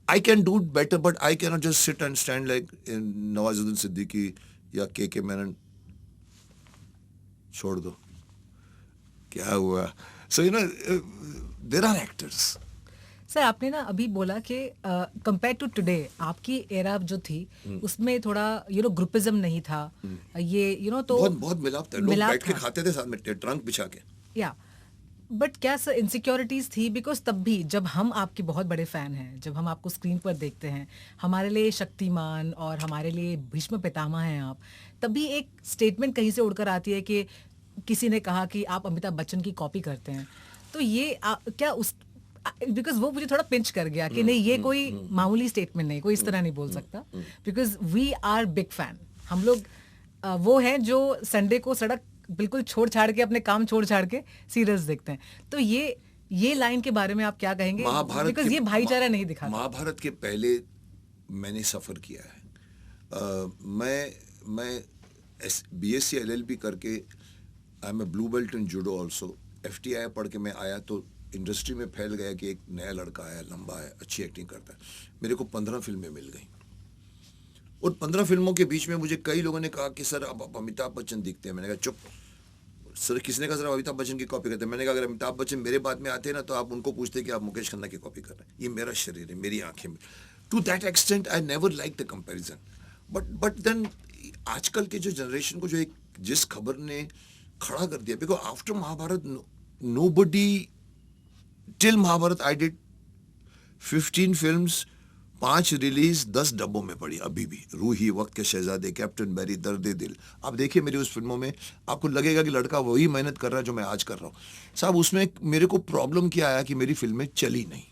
I can do it better, but I can not just sit and stand like Nawazuddin Siddiqui या के मेनन। छोड़ दो, क्या हुआ। So you know there are actors. Sir आपने ना अभी बोला कि कंपेयर टू टुडे आपकी एरा जो थी उसमें थोड़ा ग्रुपिज्म नहीं था, ये तो बहुत मिलाप था, लोग बैठ के खाते थे साथ में ट्रंक बिछा के। या बट क्या सर इनसिक्योरिटीज थी? बिकॉज तब भी जब हम आपके बहुत बड़े फैन हैं, जब हम आपको स्क्रीन पर देखते हैं, हमारे लिए शक्तिमान और हमारे लिए भीष्म पितामह हैं आप, तभी एक स्टेटमेंट कहीं से उड़कर आती है कि किसी ने कहा कि आप अमिताभ बच्चन की कॉपी करते हैं। तो ये क्या उस, बिकॉज वो मुझे थोड़ा पिंच कर गया कि नहीं ये कोई मामूली स्टेटमेंट नहीं, कोई इस तरह नहीं बोल सकता, because we are big fan. हम लोग वो हैं जो संडे को सड़क बिल्कुल छोड़ छाड़ के, अपने काम छोड़ छाड़ के सीरियल्स देखते हैं। तो ये लाइन के बारे में आप क्या कहेंगे? बिकॉज ये भाईचारा नहीं दिखा। महाभारत के पहले मैंने सफर किया है। मैं BSc LLB करके, I am a blue belt in judo also. FTI पढ़ के मैं आया तो इंडस्ट्री में फैल गया कि एक नया लड़का आया, लंबा है, अच्छी एक्टिंग करता है। मेरे को 15 फिल्में मिल गई। और 15 फिल्मों के बीच में मुझे कई लोगों ने कहा कि सर आप अमिताभ बच्चन दिखते हैं। मैंने कहा चुप सर, किसने कहा सर अमिताभ बच्चन की कॉपी करते हैं? मैंने कहा अगर अमिताभ बच्चन मेरे बाद में आते हैं ना तो आप उनको पूछते कि आप मुकेश खन्ना की कॉपी कर रहे हैं। ये मेरा शरीर है, मेरी आंखें में। To that extent I never like the comparison. But then आजकल के जो जनरेशन को जो एक जिस खबर ने खड़ा कर दिया, because after Mahabharat nobody till Mahabharat I did 15 films, 5 release, 10 डब्बों में पड़ी अभी भी। रूही, वक्त के शहजादे, कैप्टन बैरी, दर्द दिल। आप देखिए मेरी उस फिल्मों में, आपको लगेगा कि लड़का वही मेहनत कर रहा है जो मैं आज कर रहा हूँ। साहब उसमें मेरे को प्रॉब्लम क्या आया कि मेरी फिल्में चली नहीं।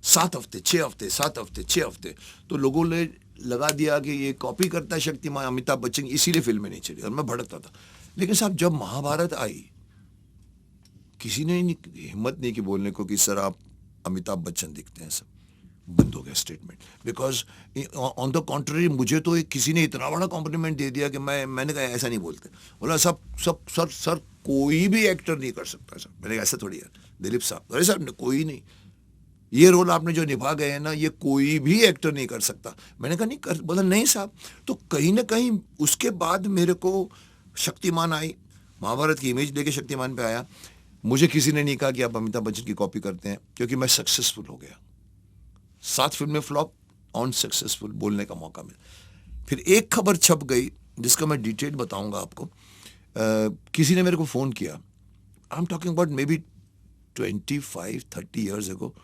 7 हफ्ते, 6 हफ्ते, 7 हफ्ते, 6 हफ्ते, तो लोगों ने लगा दिया कि ये कॉपी करता है शक्तिमान अमिताभ बच्चन, इसीलिए फिल्में नहीं चली और मैं भड़कता था। लेकिन साहब जब महाभारत आई, किसी ने हिम्मत नहीं की बोलने को कि सर आप अमिताभ बच्चन दिखते हैं। सब बंद हो गया statement. Because on the contrary मुझे तो किसी ने इतना बड़ा कॉम्प्लीमेंट दे दिया कि मैंने कहा ऐसा नहीं बोलते। बोला सब सब सर सर कोई भी एक्टर नहीं कर सकता सर। मैंने कहा ऐसा थोड़ी है दिलीप साहब। अरे सर कोई नहीं, ये रोल आपने जो निभा गए हैं ना, ये कोई भी एक्टर नहीं कर सकता। मैंने कहा नहीं कर। बोला नहीं साहब। तो कहीं ना कहीं उसके बाद मेरे को शक्तिमान आई, महाभारत की इमेज लेके शक्तिमान पे आया। मुझे किसी ने नहीं कहा कि आप अमिताभ बच्चन की कॉपी करते हैं, क्योंकि मैं सक्सेसफुल हो गया। 7 फिल्में फ्लॉप, ऑन सक्सेसफुल, बोलने का मौका मिला। फिर एक खबर छप गई जिसका मैं डिटेल बताऊंगा आपको। किसी ने मेरे को फ़ोन किया, आई am talking about may be 25-30 years ago.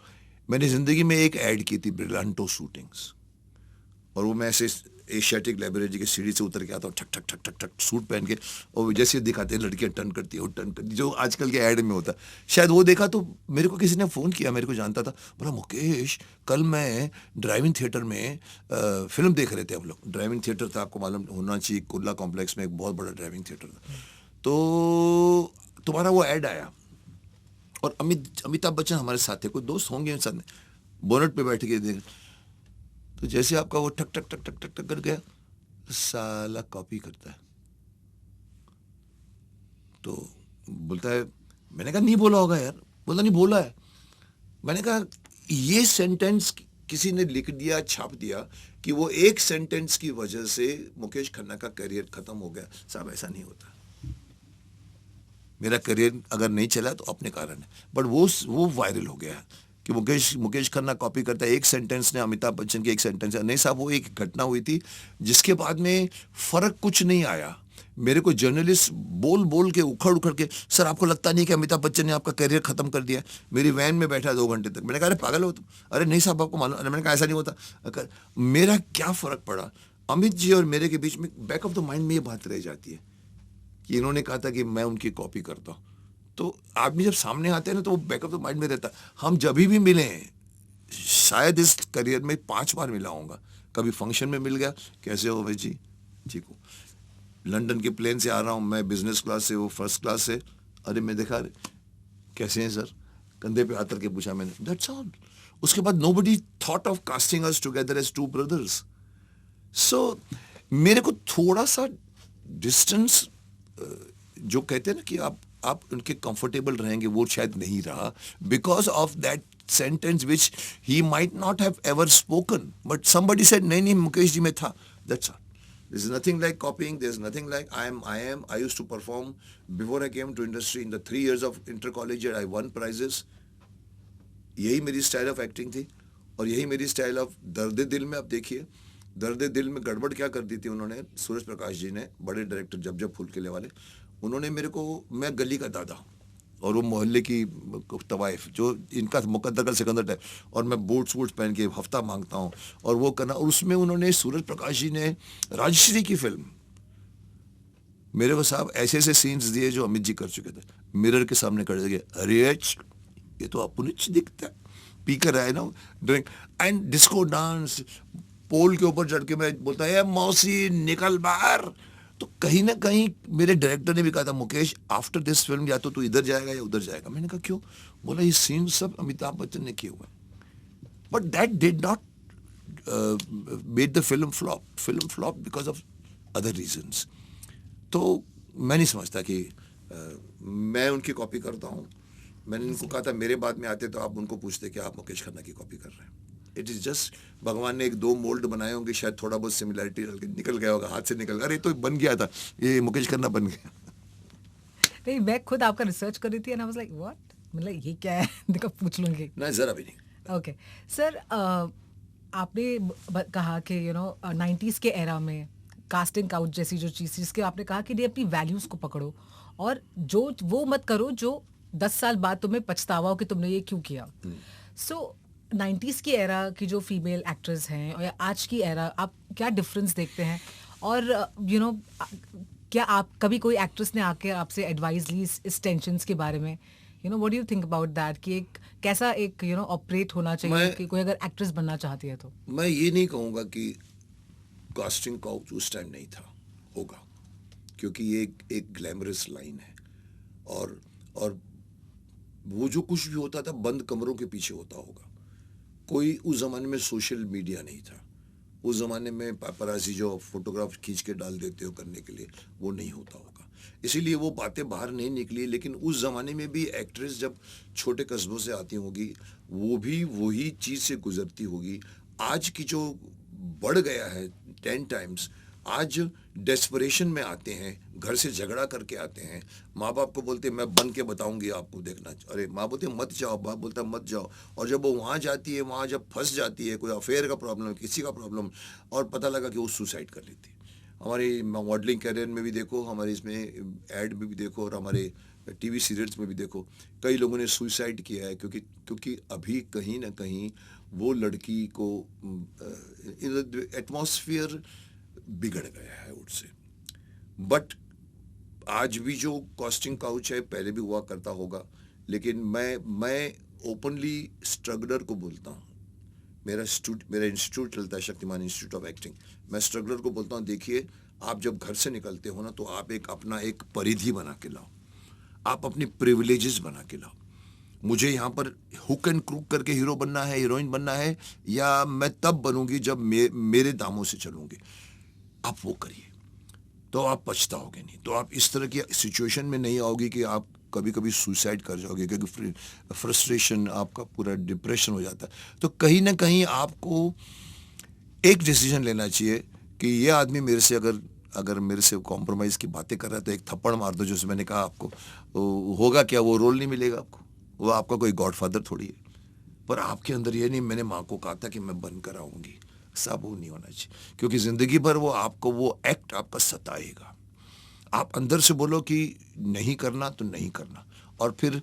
मैंने ज़िंदगी में एक ऐड की थी, ब्रिलांटो शूटिंग्स, और वो मैं ऐसे एशियाटिक लाइब्रेरी की सीढ़ी से उतर के आता हूँ, ठक ठक ठक ठक ठक सूट पहन के, और जैसे दिखाते हैं लड़कियाँ टर्न करती है, वो टर्न करती, जो आजकल के ऐड में होता है। शायद वो देखा तो मेरे को किसी ने फ़ोन किया, मेरे को जानता था। बोला मुकेश कल मैं ड्राइविंग थिएटर में फिल्म देख रहे थे हम लोग। ड्राइविंग थिएटर था, आपको मालूम होना चाहिए, कुर्ला कॉम्प्लेक्स में एक बहुत बड़ा ड्राइविंग थिएटर था। तो तुम्हारा वो ऐड आया और अमिताभ बच्चन हमारे साथ थे, कोई दोस्त होंगे साथ में, बोनट पे बैठ के देख। तो जैसे आपका वो ठक ठक ठक ठक ठक ठक कर गया, साला कॉपी करता है। तो बोलता है, मैंने कहा नहीं बोला होगा यार। बोला नहीं बोला है। मैंने कहा ये सेंटेंस किसी ने लिख दिया, छाप दिया कि वो एक सेंटेंस की वजह से मुकेश खन्ना का करियर खत्म हो गया। साहब ऐसा नहीं होता। मेरा करियर अगर नहीं चला तो अपने कारण है, बट वो वायरल हो गया है कि मुकेश खन्ना कॉपी करता है। एक सेंटेंस ने, अमिताभ बच्चन की एक सेंटेंस है। नहीं साहब, वो एक घटना हुई थी जिसके बाद में फर्क कुछ नहीं आया। मेरे को जर्नलिस्ट बोल बोल के उखड़ उखड़ के, सर आपको लगता नहीं कि अमिताभ बच्चन ने आपका करियर खत्म कर दिया? मेरी वैन में बैठा 2 घंटे तक। मैंने कहा अरे पागल हो तुम? अरे नहीं साहब आपको मालूम। मैंने कहा ऐसा नहीं होता। मेरा क्या फ़र्क पड़ा? अमित जी और मेरे के बीच में बैक ऑफ द माइंड में ये बात रह जाती है कि इन्होंने कहा था कि मैं उनकी कॉपी करता हूँ। तो आदमी जब सामने आते हैं ना तो वो बैक ऑफ द माइंड में रहता है। हम जब भी मिले हैं, शायद इस करियर में 5 बार मिला होऊंगा। कभी फंक्शन में मिल गया, कैसे हो भाई जी, ठीक हो। लंदन के प्लेन से आ रहा हूँ मैं, बिजनेस क्लास से, वो फर्स्ट क्लास से। अरे मैं देखा, अरे कैसे हैं सर, कंधे पे हाथ करके पूछा मैंने, दैट्स ऑल। उसके बाद nobody thought of casting us together as 2 brothers. So मेरे को थोड़ा सा डिस्टेंस, जो कहते हैं ना कि आप उनके कंफर्टेबल रहेंगे, वो शायद नहीं रहा, because of that sentence which he might not have ever spoken, but somebody said नहीं मुकेश जी में था। That's all. There is nothing like copying. There is nothing like I used to perform before I came to industry. In the 3 years of intercollegiate, I won prizes. यही मेरी style of acting थी और यही मेरी style of दर्द दिल में। आप देखिए दर्द दिल में गड़बड़ क्या कर दी थी उन्होंने, सूरज प्रकाश जी ने, बड़े डायरेक्टर जब फूल किले वाले, उन्होंने मेरे को, मैं गली का दादा और वो मोहल्ले की तवाइफ, जो इनका मुकद्दर का सिकंदर टाइप, और मैं बूट्स पहन के हफ्ता मांगता हूँ और वो करना। और उसमें उन्होंने, सूरज प्रकाश जी ने राजश्री की फिल्म, मेरे को साहब ऐसे ऐसे सीन्स दिए जो अमित जी कर चुके थे। मिरर के सामने खड़े थे, अरे ये तो अपुनिच दिखता है, पी कर आए ना ड्रिंक, एंड डिस्को डांस, पोल के ऊपर चढ़ के मैं बोलता है मौसी निकल बाहर। तो कहीं ना कहीं मेरे डायरेक्टर ने भी कहा था, मुकेश आफ्टर दिस फिल्म या तो तू इधर जाएगा या उधर जाएगा। मैंने कहा क्यों? बोला ये सीन सब अमिताभ बच्चन ने किए हुए, but that did not made the film flop because of other reasons. तो मैं नहीं समझता कि मैं उनकी कॉपी करता हूँ। मैंने उनको कहा था मेरे बाद में आते तो आप उनको पूछते कि आप मुकेश खन्ना की कॉपी कर रहे हैं। इट इज जस्ट भगवान ने एक दो मोल्ड बनाए होंगे, शायद थोड़ा बहुत सिमिलरिटी निकल गया होगा, हाथ से निकल गया, अरे तो बन गया था, ये मुकेश खन्ना बन गया। नहीं, मैं खुद आपका रिसर्च कर रही थी and I was like what, मतलब ये क्या है देखो पूछ लूंगी। नहीं जरा भी नहीं। ओके सर, आपने कहा कि यू नो 90s के एरा में कास्टिंग काउच जैसी जो चीज़ थी, जिसके आपने कहा कि नहीं अपनी वैल्यूज़ को पकड़ो और जो वो मत करो जो 10 साल बाद तुम्हें पछतावा हो कि तुमने ये क्यों किया। सो 90s की एरा की जो फीमेल एक्ट्रेस हैं और या आज की एरा, आप क्या डिफरेंस देखते हैं? और यू नो क्या आप कभी कोई एक्ट्रेस ने आके आपसे एडवाइस ली इस टेंशन्स के बारे में? You know what do you think about that कि एक कैसा एक यू नो ऑपरेट होना चाहिए कि कोई अगर एक्ट्रेस बनना चाहती है तो? मैं ये नहीं कहूँगा कि कास्टिंग काउच उस टाइम नहीं था, होगा, क्योंकि ये एक ग्लैमरस लाइन है, और वो जो कुछ भी होता था बंद कमरों के पीछे होता होगा। कोई उस ज़माने में सोशल मीडिया नहीं था, उस ज़माने में पापराजी जो फोटोग्राफ खींच के डाल देते हो करने के लिए, वो नहीं होता होगा, इसीलिए वो बातें बाहर नहीं निकली। लेकिन उस ज़माने में भी एक्ट्रेस जब छोटे कस्बों से आती होगी, वो भी वही चीज़ से गुजरती होगी। आज की जो बढ़ गया है 10 टाइम्स, आज डेस्परेशन में आते हैं, घर से झगड़ा करके आते हैं, माँ बाप को बोलते हैं मैं बन के बताऊंगी आपको, देखना, अरे माँ बोलते मत जाओ, बाप बोलता मत जाओ, और जब वो वहाँ जाती है, वहाँ जब फंस जाती है, कोई अफेयर का प्रॉब्लम, किसी का प्रॉब्लम, और पता लगा कि वो सुसाइड कर लेती है। हमारी मॉडलिंग कैरियर में भी देखो, हमारे इसमें ऐड में भी देखो, और हमारे टीवी सीरियल्स में भी देखो, कई लोगों ने सुसाइड किया है, क्योंकि अभी कहीं ना कहीं वो लड़की को एटमॉस्फेयर बिगड़ गया है उससे। बट आज भी जो कास्टिंग काउच है, पहले भी हुआ करता होगा, लेकिन मैं ओपनली स्ट्रगलर को बोलता हूँ। मेरा इंस्टीट्यूट चलता है, शक्तिमान इंस्टीट्यूट ऑफ एक्टिंग। मैं स्ट्रगलर को बोलता हूँ, देखिए आप जब घर से निकलते हो ना, तो आप अपना एक परिधि बना के लाओ, आप अपनी प्रिविलेजेस बना के लाओ। मुझे यहाँ पर हुक एंड क्रूक करके हीरो बनना है, हीरोइन बनना है, या मैं तब बनूंगी जब मेरे दामों से चलूंगी, आप वो करिए, तो आप पछताओगे नहीं, तो आप इस तरह की सिचुएशन में नहीं आओगे कि आप कभी कभी सुसाइड कर जाओगे, क्योंकि फ्रस्ट्रेशन, आपका पूरा डिप्रेशन हो जाता है। तो कहीं ना कहीं आपको एक डिसीजन लेना चाहिए कि ये आदमी मेरे से अगर मेरे से कॉम्प्रोमाइज़ की बातें कर रहा है, तो एक थप्पड़ मार दो, जैसे मैंने कहा आपको, होगा क्या, वो रोल नहीं मिलेगा आपको, वो आपका कोई गॉडफादर थोड़ी है। पर आपके अंदर ये नहीं, मैंने माँ को कहा था कि मैं बन कर आऊँगी, सब वो नहीं होना चाहिए, क्योंकि ज़िंदगी भर वो आपको वो एक्ट आपका सताएगा। आप अंदर से बोलो कि नहीं करना तो नहीं करना, और फिर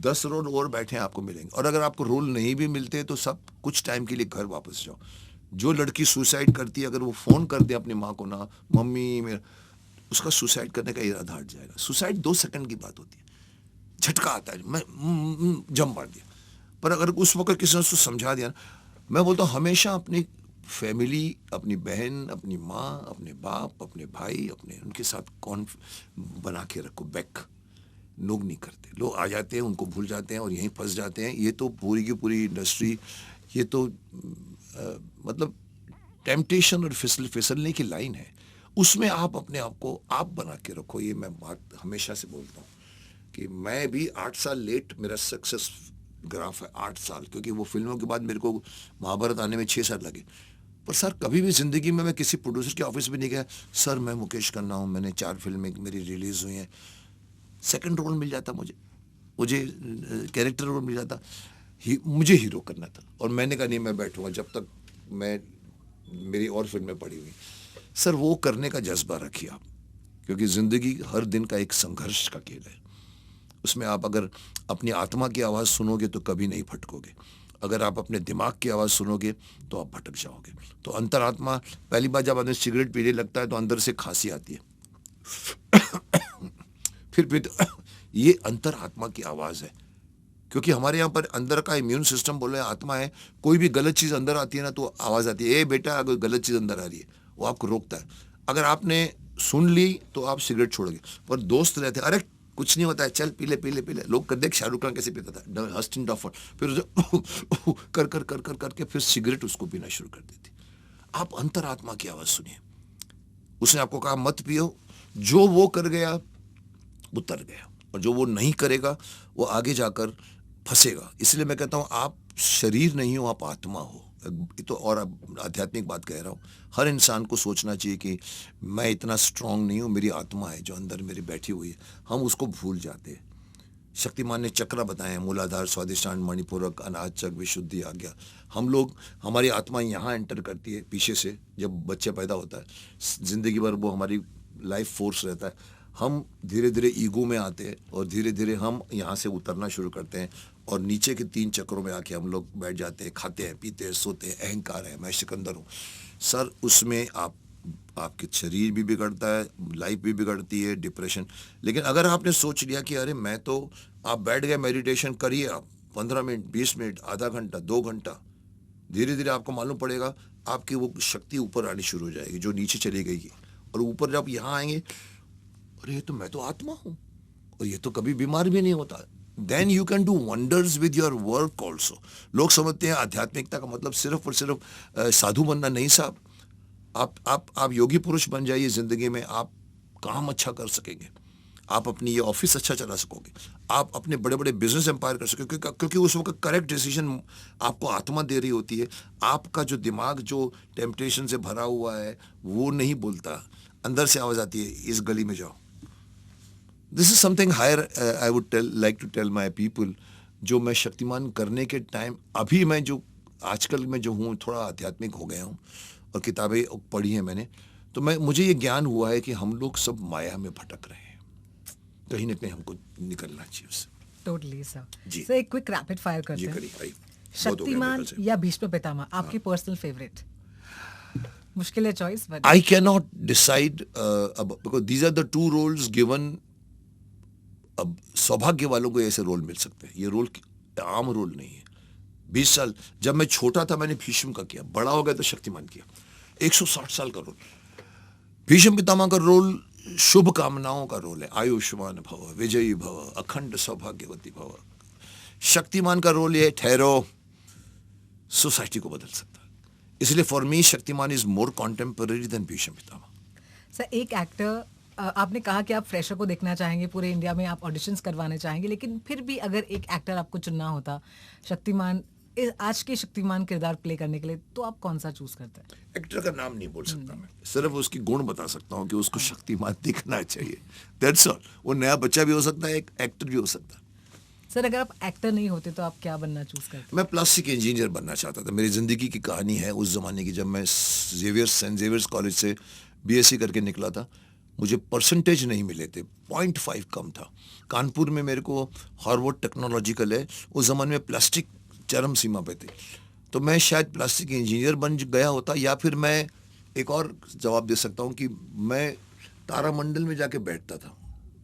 10 रोल और बैठे आपको मिलेंगे, और अगर आपको रोल नहीं भी मिलते तो सब कुछ टाइम के लिए घर वापस जाओ। जो लड़की सुसाइड करती है, अगर वो फ़ोन कर दे अपनी माँ को ना, मम्मी मेरा, उसका सुसाइड करने का इरादा हट जाएगा। सुसाइड 2 सेकंड की बात होती है, झटका आता है, मैं जम मार दिया। पर अगर उस वक्त किसी ने उसको समझा दिया ना, मैं बोलता हूँ हमेशा अपनी फैमिली, अपनी बहन, अपनी माँ, अपने बाप, अपने भाई, उनके साथ कौन बना के रखो। बैक लोग नहीं करते, लोग आ जाते हैं, उनको भूल जाते हैं और यहीं फंस जाते हैं। ये तो पूरी की पूरी इंडस्ट्री, ये तो मतलब टेम्पटेशन और फिसलने की लाइन है, उसमें आप अपने आप को आप बना के रखो। ये मैं बात हमेशा से बोलता हूँ कि मैं भी 8 साल लेट, मेरा सक्सेस ग्राफ है 8 साल, क्योंकि वो फिल्मों के बाद मेरे को महाभारत आने में 6 साल लगे। पर सर कभी भी ज़िंदगी में मैं किसी प्रोड्यूसर के ऑफिस में नहीं गया, सर मैं मुकेश खन्ना हूँ, मैंने 4 फिल्में मेरी रिलीज़ हुई हैं, सेकंड रोल मिल जाता, मुझे कैरेक्टर रोल मिल जाता, मुझे हीरो करना था, और मैंने कहा नहीं, मैं बैठूंगा जब तक मेरी और फिल्में पड़ी हुई। सर वो करने का जज्बा रखिए आप, क्योंकि ज़िंदगी हर दिन का एक संघर्ष का खेल है। उसमें आप अगर अपनी आत्मा की आवाज़ सुनोगे तो कभी नहीं भटकोगे, अगर आप अपने दिमाग की आवाज़ सुनोगे तो आप भटक जाओगे। तो अंतरात्मा, पहली बार जब आदमी सिगरेट पीने लगता है तो अंदर से खांसी आती है फिर ये अंतरात्मा की आवाज़ है, क्योंकि हमारे यहाँ पर अंदर का इम्यून सिस्टम बोल रहे हैं आत्मा है, कोई भी गलत चीज़ अंदर आती है ना तो आवाज़ आती है, ए बेटा अगर गलत चीज़ अंदर आ रही है, वो आपको रोकता है। अगर आपने सुन ली तो आप सिगरेट छोड़ोगे। पर दोस्त रहते हैं, अरे कुछ नहीं होता है, चल पी ले। लोग कर देख शाहरुख खान कैसे पीता था, हस्टिन डॉफर, फिर करके फिर सिगरेट उसको पीना शुरू कर देती। आप अंतरात्मा की आवाज़ सुनिए। उसने आपको कहा मत पियो, जो वो कर गया उतर गया, और जो वो नहीं करेगा वो आगे जाकर फंसेगा। इसलिए मैं कहता हूँ आप शरीर नहीं हो, आप आत्मा हो, ये तो और आध्यात्मिक बात कह रहा हूँ, हर इंसान को सोचना चाहिए कि मैं इतना स्ट्रांग नहीं हूँ, मेरी आत्मा है जो अंदर मेरी बैठी हुई है। हम उसको भूल जाते हैं। शक्तिमान ने चक्र बताए हैं, मूलाधार, स्वादिष्टान, मणिपूरक, अनाहत, विशुद्धि, आज्ञा। हम लोग, हमारी आत्मा यहाँ एंटर करती है पीछे से, जब बच्चे पैदा होता है, ज़िंदगी भर वो हमारी लाइफ फोर्स रहता है। हम धीरे धीरे ईगो में आते हैं और धीरे धीरे हम यहाँ से उतरना शुरू करते हैं और नीचे के 3 चक्रों में आके हम लोग बैठ जाते हैं, खाते हैं, पीते हैं, सोते हैं, अहंकार है, मैं सिकंदर हूँ। सर, उसमें आपके शरीर भी बिगड़ता है, लाइफ भी बिगड़ती है, डिप्रेशन। लेकिन अगर आपने सोच लिया कि अरे मैं तो, आप बैठ गए, मेडिटेशन करिए आप 15 मिनट, 20 मिनट, आधा घंटा, 2 घंटा, धीरे धीरे आपको मालूम पड़ेगा आपकी वो शक्ति ऊपर आनी शुरू हो जाएगी जो नीचे चली गई है। और ऊपर जब यहाँ आएंगे, अरे ये तो मैं तो आत्मा हूँ और ये तो कभी बीमार भी नहीं होता। Then you can do wonders with your work also. लोग समझते हैं आध्यात्मिकता का मतलब सिर्फ और सिर्फ साधु बनना। नहीं साहब, आप योगी पुरुष बन जाइए ज़िंदगी में, आप काम अच्छा कर सकेंगे, आप अपनी ये ऑफिस अच्छा चला सकोगे, आप अपने बड़े बड़े बिजनेस एम्पायर कर सकोगे, क्योंकि उस वक्त करेक्ट डिसीजन आपको आत्मा दे रही होती है। आपका जो दिमाग जो टेम्पटेशन से भरा हुआ है वो नहीं बोलता, अंदर से आवाज़ आती है, इस गली में जाओ। This is something higher I would like to tell my people. जो मैं शक्तिमान करने के टाइम, अभी मैं जो आजकल में जो हूँ, थोड़ा आध्यात्मिक हो गया हूँ और किताबें पढ़ी हैं मैंने, तो मुझे ये ज्ञान हुआ है कि हम लोग सब माया में भटक रहे हैं, कहीं ना कहीं हमको निकलना चाहिए उससे। Totally sir. जी। सर, एक क्विक रैपिड फायर करते जी हैं। करिए भाई। शक्तिमान या भीष्म पितामह, आपकी पर्सनल फेवरेट? मुश्किल है choice, but I cannot decide because these are the 2 roles given. अब सौभाग्य वालों को ऐसे रोल मिल सकते हैं, ये रोल आम रोल नहीं है। 20 साल जब मैं छोटा था मैंने भीष्म का किया, बड़ा हो गया तो शक्तिमान किया। 160 साल का रोल। भीष्म पितामह का रोल शुभ कामनाओं का रोल है, आयुष्मान भव, विजयी भव, अखंड सौभाग्यवती भव। शक्तिमान का रोल ये ठहरो, सोसाइटी को बदल सकता है। इसलिए for me Shaktimaan is more contemporary than Bhishma Pitamah. Sir, एक एक्टर, आपने कहा कि आप फ्रेशर को देखना चाहेंगे, पूरे इंडिया में आप ऑडिशंस करवाने चाहेंगे, लेकिन फिर भी अगर एक एक्टर आपको चुनना होता शक्तिमान, आज के शक्तिमान किरदार प्ले करने के लिए, तो आप कौन सा चूज करते हैं? एक्टर का नाम नहीं बोल सकता मैं, सिर्फ उसकी गुण बता सकता हूँ कि उसको शक्तिमान दिखना चाहिए, दैट्स ऑल। वो नया बच्चा भी हो सकता है, एक एक्टर भी हो सकता है। सर, अगर आप एक्टर नहीं होते तो आप क्या बनना चूज करते? मैं प्लास्टिक इंजीनियर बनना चाहता था। मेरी ज़िंदगी की कहानी है उस ज़माने की, जब मैं सेंट जेवियर्स कॉलेज से बीएससी करके निकला था। मुझे परसेंटेज नहीं मिले थे, 0.5 कम था। कानपुर में मेरे को हार्वर्ड टेक्नोलॉजिकल है, उस ज़माने में प्लास्टिक चरम सीमा पे थे, तो मैं शायद प्लास्टिक इंजीनियर बन गया होता। या फिर मैं एक और जवाब दे सकता हूँ कि मैं तारामंडल में जाके बैठता था,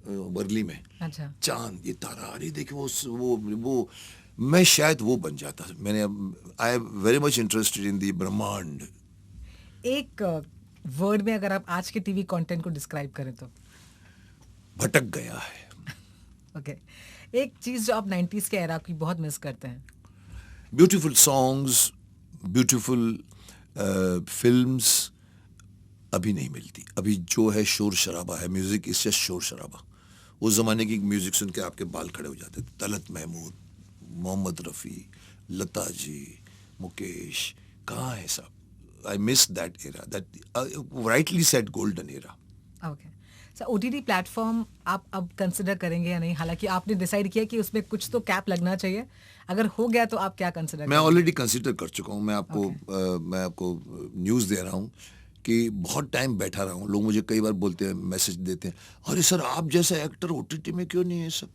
वर्ली में। अच्छा। चांद, ये तारा, अरे देखिए वो मैं शायद वो बन जाता। I am very much interested in the ब्रह्मांड। एक वर्ड में अगर आप आज के टीवी कंटेंट को डिस्क्राइब करें तो? भटक गया है। ओके। एक चीज जो आप 90s के एरा की बहुत मिस करते हैं? ब्यूटीफुल सॉन्ग्स, ब्यूटीफुल फिल्म्स अभी नहीं मिलती। अभी जो है शोर शराबा है, म्यूजिक इज जस्ट शोर शराबा। उस जमाने की म्यूजिक सुन के आपके बाल खड़े हो जाते थे। तलत महमूद, मोहम्मद रफ़ी, लता जी, मुकेश, कहाँ है साहब? I miss that era, that rightly said golden era. Okay. Sir, OTT platform आप अब कंसिडर करेंगे या नहीं? हालांकि आपने डिसाइड किया कि उसमें कुछ तो कैप लगना चाहिए, अगर हो गया तो आप क्या कंसिडर? मैं ऑलरेडी कंसिडर कर चुका हूँ। मैं आपको न्यूज़ दे रहा हूँ कि बहुत टाइम बैठा रहा हूँ। लोग मुझे कई बार बोलते हैं, मैसेज देते हैं, अरे सर आप जैसा एक्टर ओटीटी में क्यों नहीं है सब?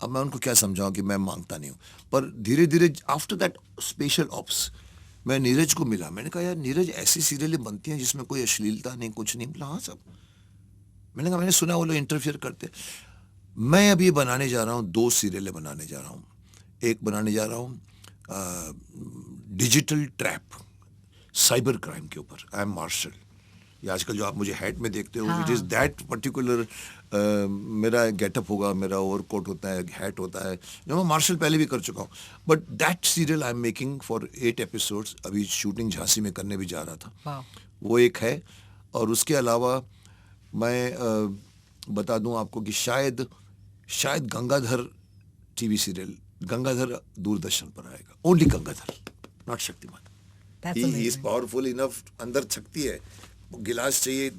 अब मैं उनको क्या समझाऊँ कि मैं मांगता नहीं हूँ। पर धीरे धीरे आफ्टर दैट स्पेशल ऑप्स मैं नीरज को मिला। मैंने कहा यार नीरज, ऐसी सीरियलें बनती हैं जिसमें कोई अश्लीलता नहीं, कुछ नहीं। बोला हाँ सब। मैंने कहा मैंने सुना वो लोग इंटरफियर करते। मैं अभी बनाने जा रहा हूँ, 2 सीरियलें बनाने जा रहा हूँ। एक बनाने जा रहा हूँ डिजिटल ट्रैप, साइबर क्राइम के ऊपर। I am marshal. ये आजकल जो आप मुझे हैट में देखते हो, इट इज़ दैट पर्टिकुलर। मेरा गेटअप होगा, मेरा ओवरकोट होता है, हैट होता है, जो मैं मार्शल पहले भी कर चुका हूँ। But that serial I am making for 8 episodes. अभी शूटिंग झांसी में करने भी जा रहा था। वो एक है। और उसके अलावा मैं बता दूं आपको कि शायद गंगाधर टीवी सीरियल, गंगाधर दूरदर्शन पर आएगा। Only Gangadhar. Not Shaktimaan. That's he is amazing. Powerful enough, अंदर शक्ति है, वो गिलास चाहिए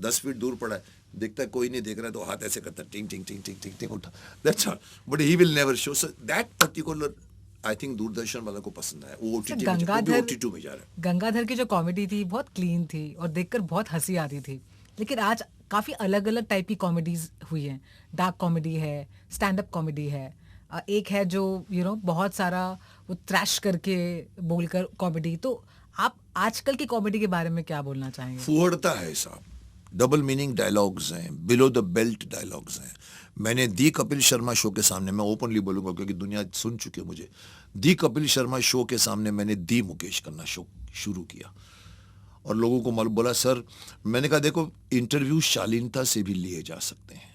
10 फीट दूर पड़ा है, देखता है कोई नहीं देख रहा है तो हाथ ऐसे करता है, टिंग टिंग टिंग टिंग टिंग टिंग उठा, that's all, but he will never show. So that particular I think Doordarshan वाला को पसंद आया, वो सर ओटीटी में, वो भी गंगाधर ओटी2 में जा रहा है। गंगाधर की जो कॉमेडी थी बहुत क्लीन थी और देखकर बहुत हंसी आती थी, लेकिन आज काफी अलग अलग टाइप की कॉमेडीज हुई हैं। डार्क कॉमेडी है, स्टैंड अप कॉमेडी है, एक है जो बहुत सारा वो थ्रैश करके बोलकर कॉमेडी। तो आप आजकल की कॉमेडी के बारे में क्या बोलना चाहेंगे? फुहड़ता है साहब, डबल मीनिंग डायलॉग्स हैं, बिलो द बेल्ट डायलॉग्स हैं। मैंने दी कपिल शर्मा शो के सामने, मैं ओपनली बोलूंगा क्योंकि दुनिया सुन चुकी है मुझे, दी कपिल शर्मा शो के सामने मैंने दी मुकेश करना शो शुरू किया और लोगों को मालूम, बोला सर, मैंने कहा देखो इंटरव्यू शालीनता से भी लिए जा सकते हैं,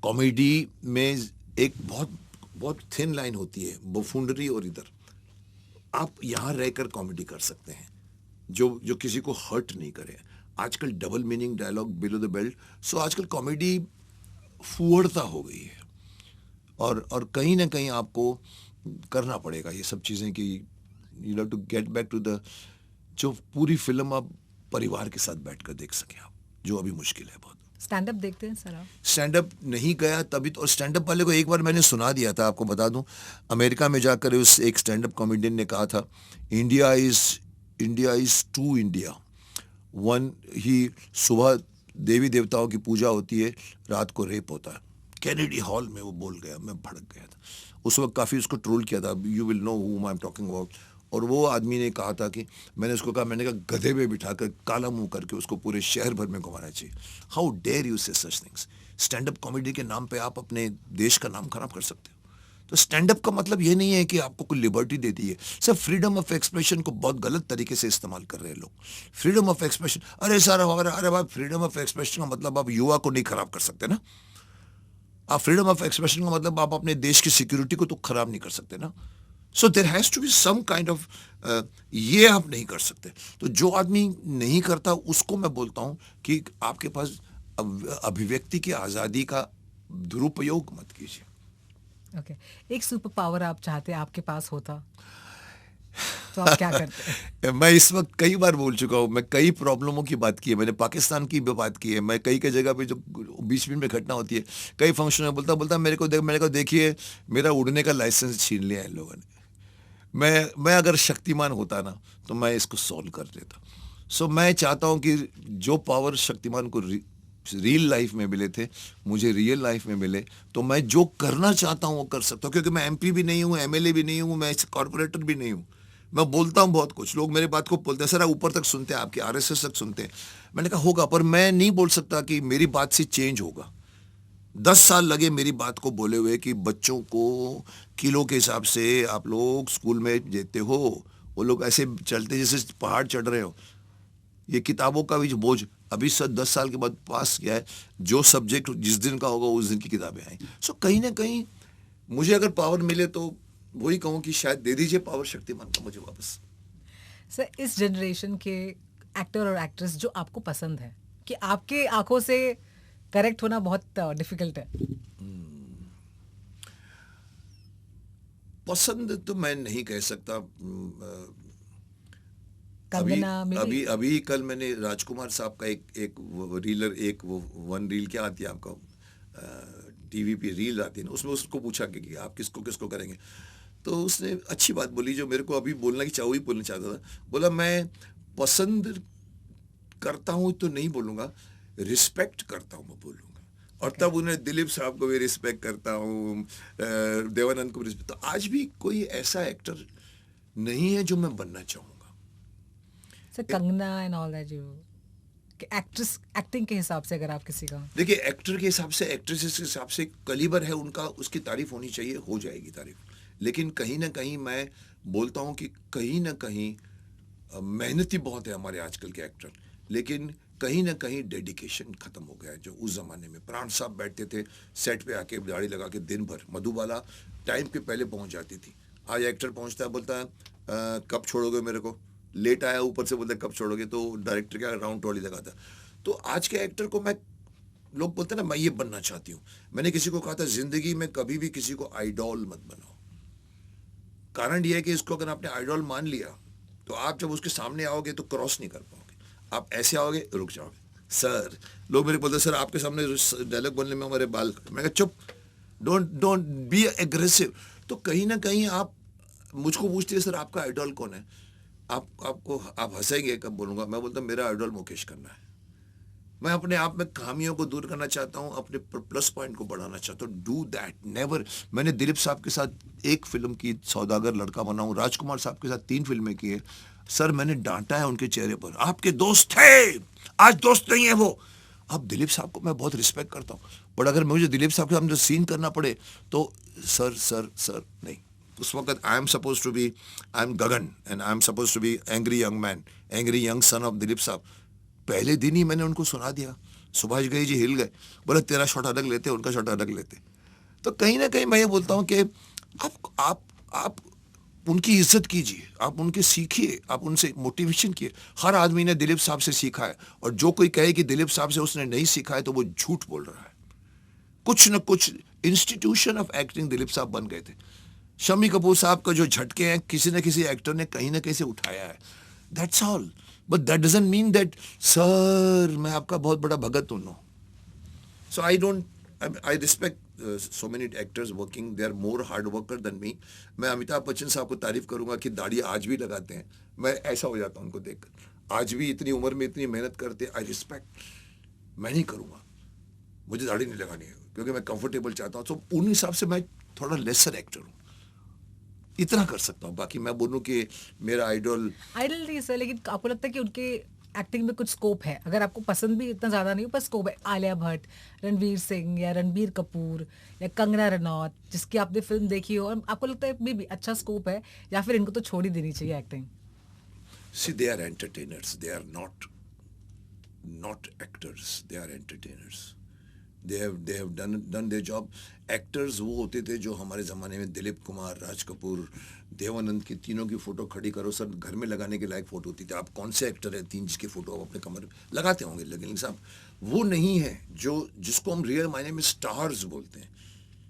कॉमेडी में एक बहुत बहुत थिन लाइन होती है, बफूंडरी और इधर आप यहाँ रहकर कॉमेडी कर सकते हैं जो जो किसी को हर्ट नहीं करे। आजकल double meaning dialogue, below the belt, so आजकल कॉमेडी फुहड़ता हो गई है और कहीं ना कहीं आपको करना पड़ेगा ये सब चीज़ें कि you have to get back to the, जो पूरी फिल्म आप परिवार के साथ बैठकर देख सकें आप, जो अभी मुश्किल है बहुत। स्टैंड अप देखते हैं सर आप? स्टैंड अप नहीं गया तभी तो, और स्टैंड अप वाले को एक बार मैंने सुना दिया था, आपको बता दूं, अमेरिका में जाकर उस एक स्टैंड अप कॉमेडियन ने कहा था, India is two India one, ही सुबह देवी देवताओं की पूजा होती है, रात को रेप होता है। कैनेडी हॉल में वो बोल गया, मैं भड़क गया था उस वक्त, काफ़ी उसको ट्रोल किया था, you will know whom I am talking about. और वो आदमी ने कहा था कि मैंने उसको कहा, मैंने कहा गधे पे बिठाकर काला मुंह करके उसको पूरे शहर भर में घुमाना चाहिए। हाउ डेयर यू से such things. Stand up comedy के नाम पे आप अपने देश का नाम खराब कर सकते हो। तो स्टैंड अप का मतलब ये नहीं है कि आपको कोई लिबर्टी दे दी है, सब फ्रीडम ऑफ एक्सप्रेशन को बहुत गलत तरीके से इस्तेमाल कर रहे हैं लोग। फ्रीडम ऑफ एक्सप्रेशन, अरे सर हमारा, अरे भाई फ्रीडम ऑफ एक्सप्रेशन का मतलब आप युवा को नहीं खराब कर सकते ना, आप फ्रीडम ऑफ एक्सप्रेशन का मतलब आप अपने देश की सिक्योरिटी को तो खराब नहीं कर सकते ना। So there has to be some kind of, ये आप नहीं कर सकते। तो जो आदमी नहीं करता उसको मैं बोलता हूं कि आपके पास अभिव्यक्ति की आज़ादी का दुरुपयोग मत कीजिए। ओके, एक सुपर पावर आप चाहते आपके पास होता तो आप क्या करते? मैं इस वक्त कई बार बोल चुका हूँ, मैं कई प्रॉब्लमों की बात की है, मैंने पाकिस्तान की भी बात की है, मैं कई कई जगह पे जो बीच बीच में घटना होती है, कई फंक्शन में बोलता मेरे को देखिए मेरा उड़ने का लाइसेंस छीन लिया है इन लोगों ने। मैं अगर शक्तिमान होता ना तो मैं इसको सॉल्व कर देता। सो मैं चाहता हूँ कि जो पावर शक्तिमान को रियल लाइफ में मिले थे, मुझे रियल लाइफ में मिले, तो मैं जो करना चाहता हूँ वो कर सकता हूँ, क्योंकि मैं एमपी भी नहीं हूँ, एमएलए भी नहीं हूँ, मैं कॉर्पोरेटर भी नहीं हूँ। मैं बोलता हूँ बहुत कुछ, लोग मेरे बात को बोलते हैं, सर आप ऊपर तक सुनते हैं, आपके आरएसएस तक सुनते हैं। मैंने कहा होगा, पर मैं नहीं बोल सकता कि मेरी बात से चेंज होगा। 10 साल लगे मेरी बात को बोले हुए कि बच्चों को किलो के हिसाब से आप लोग स्कूल में देते हो, वो लोग ऐसे चलते जैसे पहाड़ चढ़ रहे हो। ये किताबों का भी बोझ अभी 10 साल के बाद पास किया है, जो सब्जेक्ट जिस दिन का होगा उस दिन की किताबें आई। सो कहीं ना कहीं मुझे अगर पावर मिले तो वही कहूँ कि शायद दे दीजिए पावर शक्तिमान को मुझे वापस। सर इस जनरेशन के एक्टर और एक्ट्रेस जो आपको पसंद है, कि आपके आंखों से करेक्ट होना बहुत डिफिकल्ट है? पसंद तो मैं नहीं कह सकता। कंगना अभी अभी कल मैंने राजकुमार साहब का एक वन रील क्या आती है आपका, टीवी पे रील आती है ना, उसमें उसको पूछा कि आप किसको किसको करेंगे, तो उसने अच्छी बात बोली जो मेरे को अभी बोलना की चाहूँ ही बोलना चाहता था। बोला मैं पसंद करता हूँ तो नहीं बोलूँगा, रिस्पेक्ट करता हूँ मैं बोलूँगा। और तब उन्हें दिलीप साहब को भी रिस्पेक्ट करता हूँ, देवानंद को भी रिस्पेक्ट। तो आज भी कोई ऐसा एक्टर नहीं है जो मैं बनना चाहूँगा। Sir Kangana and all that, you actress acting के हिसाब से अगर आप किसी का देखिए, एक्टर के हिसाब से, एक्ट्रेसेस के हिसाब से कलीबर है उनका, उसकी तारीफ होनी चाहिए, हो जाएगी तारीफ। लेकिन कहीं ना कहीं मैं बोलता हूँ कि कहीं ना कहीं मेहनती बहुत है हमारे आजकल के एक्टर, लेकिन कहीं ना कहीं डेडिकेशन खत्म हो गया है। जो उस जमाने में प्राण साहब बैठते थे सेट पे आके दाढ़ी लगा के दिन भर, मधुबाला टाइम के पहले पहुंच जाती थी। आज एक्टर पहुंचता है, बोलता है कब छोड़ोगे मेरे को, लेट आया ऊपर से बोलते कब छोड़ोगे, तो डायरेक्टर का राउंड टॉली लगाता। तो आज के एक्टर को मैं, लोग बोलते हैं ना मैं ये बनना चाहती हूँ। मैंने किसी को कहा था जिंदगी में कभी भी किसी को आइडॉल मत बनाओ, कारण ये है कि इसको अगर आपने आइडॉल मान लिया तो आप जब उसके सामने आओगे तो क्रॉस नहीं कर पाओगे, आप ऐसे आओगे रुक जाओगे। सर लोग मेरे बोलते सर आपके सामने डायलॉग बोलने में हमारे बाल, मैं कहा चुप, डोंट बी एग्रेसिव। तो कहीं ना कहीं आप मुझको पूछते हैं सर आपका आइडॉल कौन है, आप हंसेंगे कब बोलूंगा, मैं बोलता मेरा आइडॉल मुकेश खन्ना है। मैं अपने आप में खामियों को दूर करना चाहता हूं, अपने प्लस पॉइंट को बढ़ाना चाहता हूं। Do that never. मैंने दिलीप साहब के साथ एक फिल्म की, सौदागर लड़का बना हूं, राजकुमार साहब के साथ 3 फिल्में की है। सर मैंने डांटा है उनके चेहरे पर, आपके दोस्त थे आज दोस्त नहीं है वो। अब दिलीप साहब को मैं बहुत रिस्पेक्ट करता हूं, बट अगर मुझे दिलीप साहब के सामने सीन करना पड़े तो सर नहीं। उस वक्त I am suppose to be, I am Gagan and I am suppose to be angry young man, angry young son of Dilip Sahab. पहले दिन ही मैंने उनको सुना दिया, सुभाष घई जी हिल गए, बोले तेरा शॉट अलग लेते, उनका शॉट अलग लेते। तो कहीं ना कहीं मैं ये बोलता हूँ कि आप उनकी इज्जत कीजिए, आप उनके सीखिए, आप उनसे मोटिवेशन किए। हर आदमी ने दिलीप साहब से सीखा है, और जो कोई कहे कि दिलीप साहब से उसने नहीं सीखा है तो वो झूठ बोल रहा है। कुछ न कुछ इंस्टीट्यूशन ऑफ एक्टिंग दिलीप साहब बन गए थे। शम्मी कपूर साहब का जो झटके हैं किसी न किसी एक्टर ने कहीं ना कहीं से उठाया है, that's all. But that doesn't mean that sir मैं आपका बहुत बड़ा भगत हूं। No, so I respect so many actors working, they are more hard worker than me. मैं अमिताभ बच्चन साहब को तारीफ करूंगा कि दाढ़ी आज भी लगाते हैं, मैं ऐसा हो जाता हूं उनको देखकर। आज भी इतनी उम्र में इतनी मेहनत करते हैं, आई रिस्पेक्ट। मैं नहीं करूंगा, मुझे दाढ़ी नहीं लगानी है क्योंकि मैं कंफर्टेबल चाहता हूं। तो उन हिसाब से मैं थोड़ा लेसर एक्टर हूं, इतना कर सकता हूं। बाकी मैं बोलूं कि मेरा आइडल नहीं सर, लेकिन आपको लगता है कि उनके एक्टिंग में कुछ स्कोप है? अगर आपको पसंद भी इतना ज्यादा नहीं हो पर स्कोप है, आलिया भट्ट, रणवीर सिंह या रणबीर कपूर या कंगना रनौत, जिसकी आपने फिल्म देखी हो और आपको लगता है भी अच्छा स्कोप है, या फिर इनको तो छोड़ ही देनी चाहिए acting? See, they are entertainers. They are not actors. They are entertainers. They have done their job. Actors वो होते थे जो हमारे ज़माने में दिलीप कुमार, राज कपूर, देवानंद की तीनों की फ़ोटो खड़ी करो सर, घर में लगाने के लायक फ़ोटो होती थी। आप कौन से एक्टर हैं 3 जिसकी फ़ोटो आप अपने कमर में लगाते होंगे, लेकिन साहब वो नहीं है जो जिसको हम रियल मायने में स्टार्स बोलते हैं।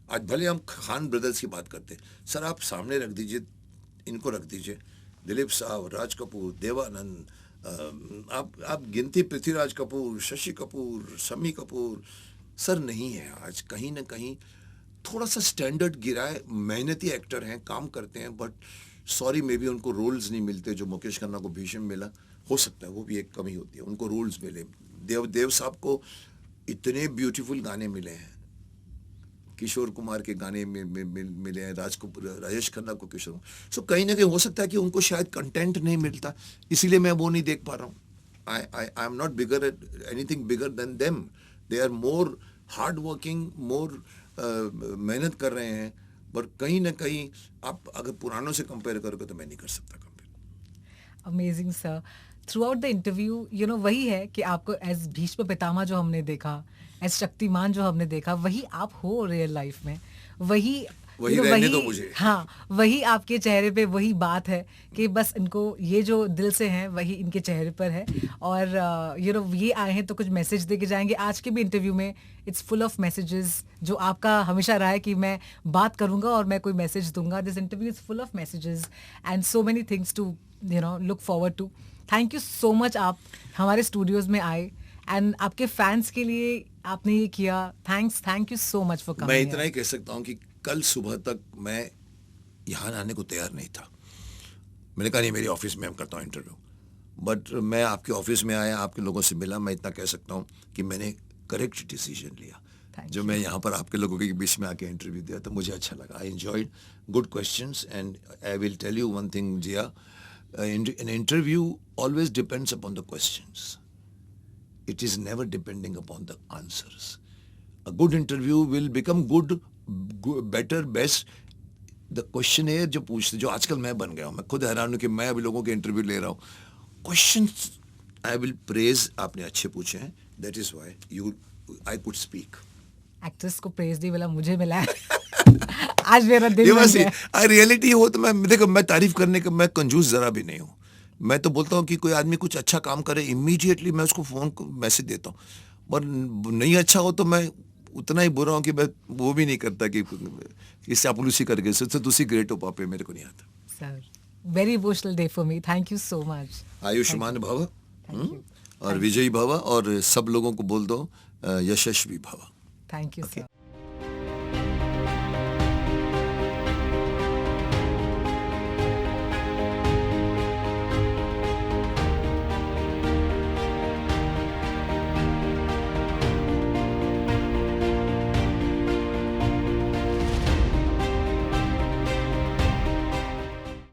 आज भले हम खान ब्रदर्स की बात करते हैं, सर आप सामने रख दीजिए, इनको रख दीजिए, दिलीप साहब, राज कपूर, देवानंद, आप गिनती पृथ्वीराज कपूर, शशि कपूर, शम्मी कपूर, सर नहीं है। आज कहीं ना कहीं थोड़ा सा स्टैंडर्ड गिरा है। मेहनती एक्टर हैं, काम करते हैं, बट सॉरी मे बी उनको रोल्स नहीं मिलते जो मुकेश खन्ना को भीषम मिला। हो सकता है वो भी एक कमी होती है, उनको रोल्स मिले। देव साहब को इतने ब्यूटीफुल गाने मिले हैं, किशोर कुमार के गाने मिले हैं, राजेश खन्ना को किशोर। सो कहीं ना कहीं हो सकता है कि उनको शायद कंटेंट नहीं मिलता, इसीलिए मैं वो नहीं देख पा रहा हूँ। I am not bigger anything bigger than them. They are more hard working, more मेहनत कर रहे हैं, पर कहीं ना कहीं आप अगर पुरानों से कंपेयर करोगे तो मैं नहीं कर सकता compare. Amazing sir. Through out the interview वही है कि आपको एज भीष्म पितामह जो हमने देखा, एज शक्तिमान जो हमने देखा, वही आप हो रियल लाइफ में। वही रहने दो मुझे। हाँ, वही आपके चेहरे पे वही बात है कि बस इनको ये जो दिल से है वही इनके चेहरे पर है। और ये आए हैं तो कुछ मैसेज दे के जाएंगे। आज के भी इंटरव्यू में इट्स फुल ऑफ मैसेजेस, जो आपका हमेशा रहा है कि मैं बात करूंगा और मैं कोई मैसेज दूंगा। This interview is full of messages and so many things to look forward to. Thank you so much, आप हमारे स्टूडियोज में आए एंड आपके फैंस के लिए आपने ये किया। Thank you so much for coming. मैं इतना ही कह सकता हूँ कि कल सुबह तक मैं यहाँ आने को तैयार नहीं था। मैंने कहा नहीं, मेरी ऑफिस में हम करता हूँ इंटरव्यू, बट मैं आपके ऑफिस में आया, आपके लोगों से मिला। मैं इतना कह सकता हूँ कि मैंने करेक्ट डिसीजन लिया जो मैं यहाँ पर आपके लोगों के बीच में आके इंटरव्यू दिया, तो मुझे अच्छा लगा। I enjoyed good questions and I will tell you one thing Jiya, an interview always depends upon the questions. It is never depending upon the answers. A good interview will become good, better, best. The questionnaire जो पूछते, जो आजकल मैं बन गया हूँ, मैं खुद हैरान हूँ कि मैं अभी लोगों के इंटरव्यू ले रहा हूँ। Questions I will praise, आपने अच्छे पूछे हैं, that is why I could speak. Actress को प्रेज दी वाला मुझे मिला है। आज मेरा दिन बन गया। रियलिटी हो तो मैं तारीफ करने का मैं कंजूस जरा भी नहीं हूँ। मैं तो बोलता हूँ कि कोई आदमी कुछ अच्छा काम करे, इमीडिएटली मैं उसको फोन मैसेज देता हूँ, पर नहीं अच्छा हो तो मैं उतना ही बुरा हूँ कि मैं वो भी नहीं करता कि चापलूसी करके तुसी ग्रेट हो पापे, मेरे को नहीं आता। Sir, very emotional day for me, thank you so much. Ayushman भव और विजयी भव, और सब लोगों को बोल दो यशस्वी भव। Thank you sir.